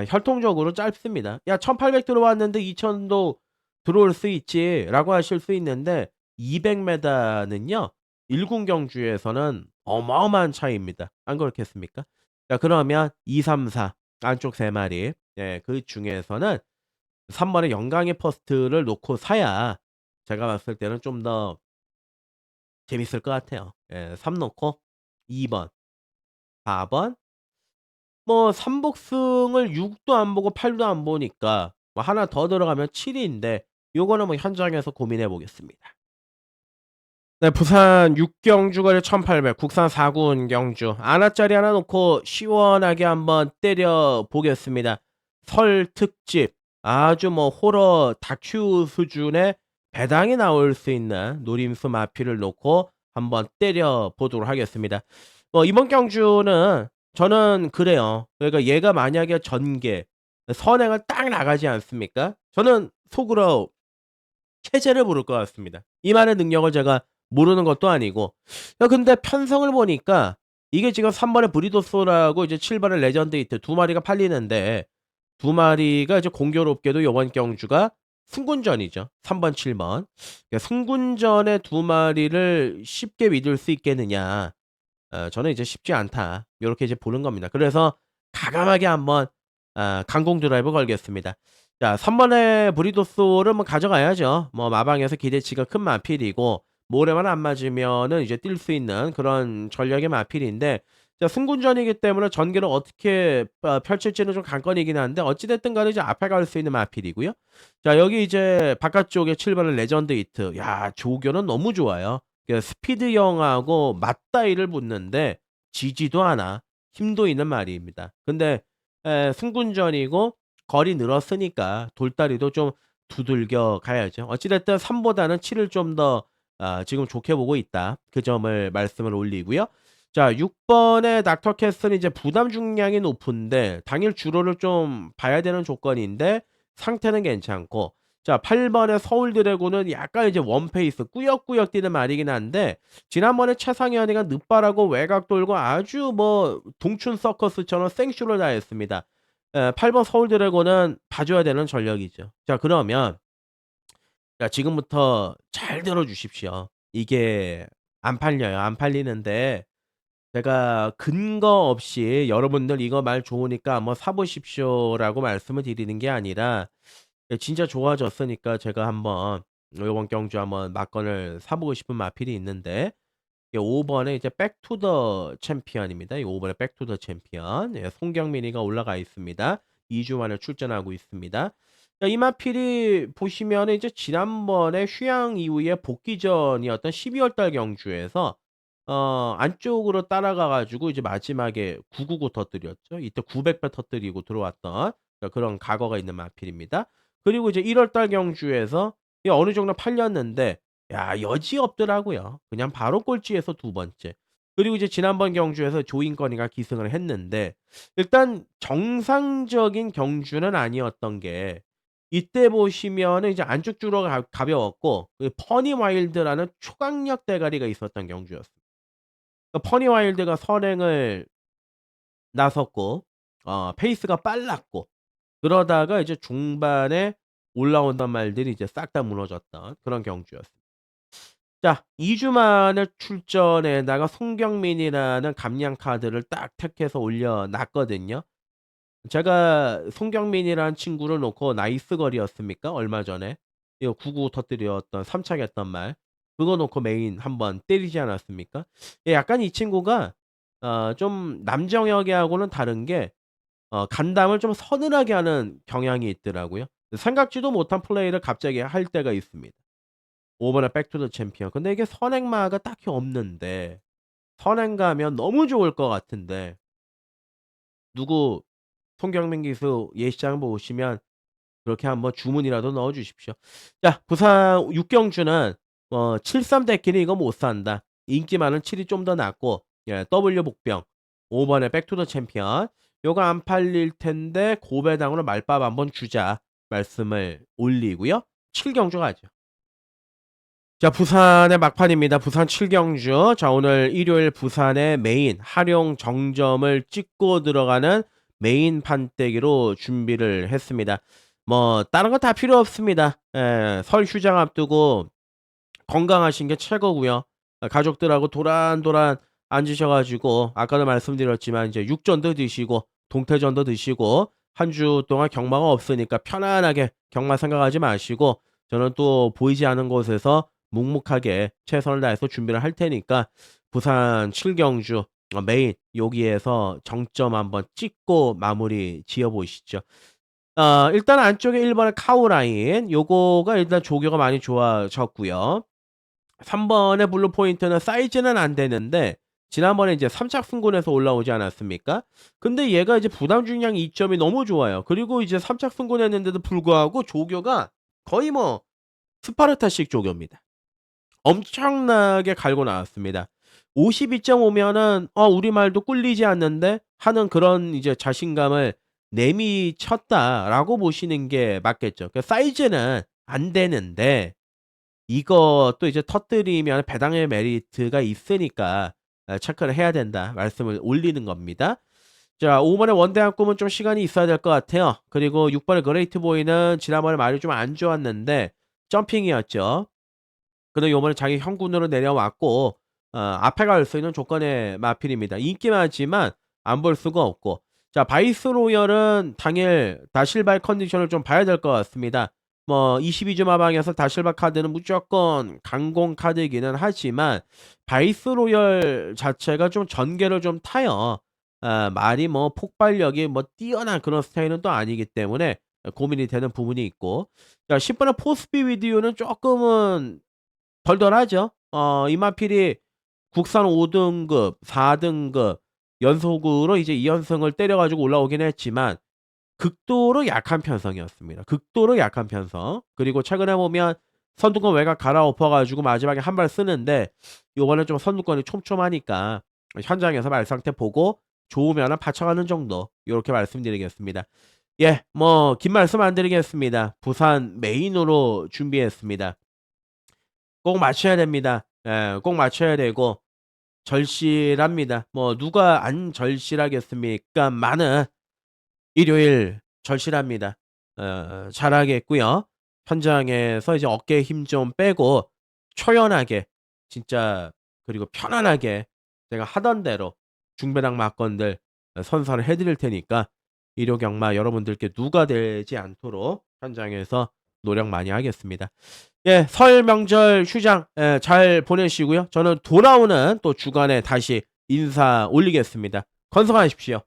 혈통적으로 짧습니다. "야 1800 들어왔는데 2000도 들어올 수 있지."라고 하실 수 있는데 200 미터는요 1군 경주에서는 어마어마한 차이입니다. 안 그렇겠습니까? 자 그러면 2, 3, 4 안쪽 3 마리 그중에서는 3 번의 영광의 퍼스트를 놓고 사야 제가 봤을 때는 좀더 재밌을 것 같아요. 예, 3 놓고 2 번, 4 번, 뭐 삼복승을 6도 안 보고 8도 안 보니까 뭐 하나 더 들어가면 7 인데 요거는 뭐 현장에서 고민해 보겠습니다. 네, 부산 6경주 거리 1800, 국산 4군 경주 안아짜리 하나 놓고 시원하게 한번 때려 보겠습니다. 설 특집 아주 뭐 호러 다큐 수준의 배당이 나올 수 있는 노림수 마피를 놓고 한번 때려 보도록 하겠습니다. 이번 경주는 저는 그래요. 그러니까 얘가 만약에 전개 선행을 딱 나가지 않습니까? 저는 속으로 체제를 부를 것 같습니다. 이만한 능력을 제가 모르는 것도 아니고. 근데 편성을 보니까 이게 지금 3 번에 브리도소라고 이제 7 번에 레전드 히트 두 마리가 팔리는데 두 마리가 이제 공교롭게도 요번 경주가 승군전이죠. 3 번, 7 번. 그러니까 승군전의 두 마리를 쉽게 믿을 수 있겠느냐. 저는 이제 쉽지 않다. 요렇게 이제 보는 겁니다. 그래서 과감하게 한번 강공 드라이브 걸겠습니다. 자, 3 번에 브리도소를 뭐 가져가야죠. 뭐 마방에서 기대치가 큰 마필이고 모래만 안 맞으면은 이제 뛸 수 있는 그런 전략의 마필인데, 자 승군전이기 때문에 전개를 어떻게 펼칠지는 좀 관건이긴 한데 어찌 됐든 간에 이제 앞에 갈 수 있는 마필이고요. 자, 여기 이제 바깥쪽에 7 번의 레전드 히트. 야, 조교는 너무 좋아요. 스피드형하고 맞다이를 붙는데 지지도 않아. 힘도 있는 말입니다. 근데 승군전이고 거리 늘었으니까 돌다리도 좀 두들겨 가야죠. 어찌 됐든 3 보다는 7을 좀 더 지금 좋게 보고 있다. 그 점을 말씀을 올리고요. 자, 6 번의 닥터 캐슬은 이제 부담 중량이 높은데 당일 주로를 좀 봐야 되는 조건인데 상태는 괜찮고, 자 8 번의 서울 드래곤은 약간 이제 원페이스 꾸역꾸역 뛰는 말이긴 한데 지난번에 최상현이가 늦바라고 외곽 돌고 아주 뭐 동춘 서커스처럼 생쇼를 다했습니다. 8번 서울 드래곤은 봐줘야 되는 전력이죠. 자, 그러면 자 지금부터 잘 들어 주십시오. 이게 안 팔려요. 안 팔리는데 제가 근거 없이 "여러분들 이거 말 좋으니까 한번 사 보십시오."라고 말씀을 드리는 게 아니라 진짜 좋아졌으니까 제가 한번 요번 경주 한번 막건을 사 보고 싶은 마필이 있는데, 이게 5 번에 이제 백 투 더 챔피언입니다. 이 5 번에 백 투 더 챔피언. 예, 송경민이가 올라가 있습니다. 2주 만에 출전하고 있습니다. 자, 이 마필이 보시면은 이제 지난번에 휴양 이후에 복귀전이었던 12월 달 경주에서 안쪽으로 따라가 가지고 이제 마지막에 999 터뜨렸죠. 이때 900배 터뜨리고 들어왔던 그런 과거가 있는 마필입니다. 그리고 이제 1월 달 경주에서 어느 정도 팔렸는데 야, 여지없더라고요. 그냥 바로 꼴찌에서 두 번째. 그리고 이제 지난번 경주에서 조인건이가 기승을 했는데 일단 정상적인 경주는 아니었던 게, 이때 보시면은 이제 안쪽주로 가벼웠고 그 퍼니 와일드라는 초강력 대가리가 있었던 경주였습니다. 퍼니 와일드가 선행을 나섰고 페이스가 빨랐고 그러다가 이제 중반에 올라온단 말들이 이제 싹 다 무너졌던 그런 경주였습니다. 자, 2주 만에 출전에다가 송경민이라는 감량 카드를 딱 택해서 올려 놨거든요. 제가 송경민이라는 친구를 놓고 나이스 걸이었습니까? 얼마 전에. 이거 99 터뜨렸던 삼착했던 말. 그거 놓고 메인 한번 때리지 않았습니까? 약간 이 친구가 좀 남정혁이하고는 다른 게 간담을 좀 서늘하게 하는 경향이 있더라고요. 생각지도 못한 플레이를 갑자기 할 때가 있습니다. 5 번에 백 투 더 챔피언. 근데 이게 선행마가 딱히 없는데 선행 가면 너무 좋을 것 같은데 누구 송경민 기수 예시장 보시면 그렇게 한번 주문이라도 넣어 주십시오. 자, 부산 육경주는 73 데키는 이거 못 산다. 인기 많은 7이 좀 더 낫고, 예, W 복병 5 번에 백 투 더 챔피언 요거 안 팔릴 텐데 고배당으로 말밥 한번 주자 말씀을 올리고요. 7 경주 가죠. 자, 부산의 막판입니다. 부산 7 경주. 자, 오늘 일요일 부산의 메인 하룡 정점을 찍고 들어가는 메인 판때기로 준비를 했습니다. 뭐 다른 거 다 필요 없습니다. 예, 설 휴장 앞두고 건강하신 게 최고고요. 가족들하고 도란도란 앉으셔 가지고 아까도 말씀드렸지만 이제 육전도 드시고 동태전도 드시고 한 주 동안 경마가 없으니까 편안하게 경마 생각하지 마시고 저는 또 보이지 않는 곳에서 묵묵하게 최선을 다해서 준비를 할 테니까 부산 7경주 메인 여기에서 정점 한번 찍고 마무리 지어 보시죠. 일단 안쪽에 1번의 카우라인 요거가 일단 조교가 많이 좋아졌고요. 3번의 블루 포인트는 사이즈는 안 되는데 지난번에 이제 3착승군에서 올라오지 않았습니까? 근데 얘가 이제 부담 중량 이점이 너무 좋아요. 그리고 이제 3착승군 했는데도 불구하고 조교가 거의 뭐 스파르타식 조교입니다. 엄청나게 갈고 나왔습니다. 52.5면은 우리말도 꿀리지 않는데 하는 그런 이제 자신감을 내미쳤다라고 보시는 게 맞겠죠. 그 사이즈는 안 되는데 이것도 이제 터뜨리면 배당의 메리트가 있으니까 체크를 해야 된다 말씀을 올리는 겁니다. 자, 5번의 원대한 꿈은 좀 시간이 있어야 될 것 같아요. 그리고 6번의 그레이트 보이는 지난번에 말이 좀 안 좋았는데 점핑이었죠. 근데 요번에 자기 현군으로 내려왔고 앞에 갈 수 있는 조건의 마필입니다. 인기 많지만 안 볼 수가 없고. 자, 바이스로열은 당일 다실바의 컨디션을 좀 봐야 될 것 같습니다. 뭐 22주 마방에서 다실바 카드는 무조건 강공 카드이기는 하지만 바이스로열 자체가 좀 전개를 좀 타요. 말이 뭐 폭발력이 뭐 뛰어난 그런 스타일은 또 아니기 때문에 고민이 되는 부분이 있고. 자, 10번의 포스피 위디오는 조금은 덜덜하죠. 이마필이 국산 5등급, 4등급 연속으로 이제 2연승을 때려 가지고 올라오긴 했지만 극도로 약한 편성이었습니다. 극도로 약한 편성. 그리고 최근에 보면 선두권 외곽 갈아엎어 가지고 마지막에 한 발 쓰는데 요번에 좀 선두권이 촘촘하니까 현장에서 말 상태 보고 좋으면은 받쳐가는 정도 요렇게 말씀드리겠습니다. 예, 뭐 긴 말씀 안 드리겠습니다. 부산 메인으로 준비했습니다. 꼭 맞춰야 됩니다. 예, 꼭 맞춰야 되고 절실합니다. 뭐 누가 안 절실하겠습니까? 많은 일요일 절실합니다. 잘하겠고요. 현장에서 이제 어깨에 힘 좀 빼고 초연하게 진짜 그리고 편안하게 제가 하던 대로 중배당 막건들 선사를 해 드릴 테니까 일요 경마 여러분들께 누가 되지 않도록 현장에서 노력 많이 하겠습니다. 예, 설 명절 휴장 잘 보내시고요. 저는 돌아오는 또 주간에 다시 인사 올리겠습니다. 건강하십시오.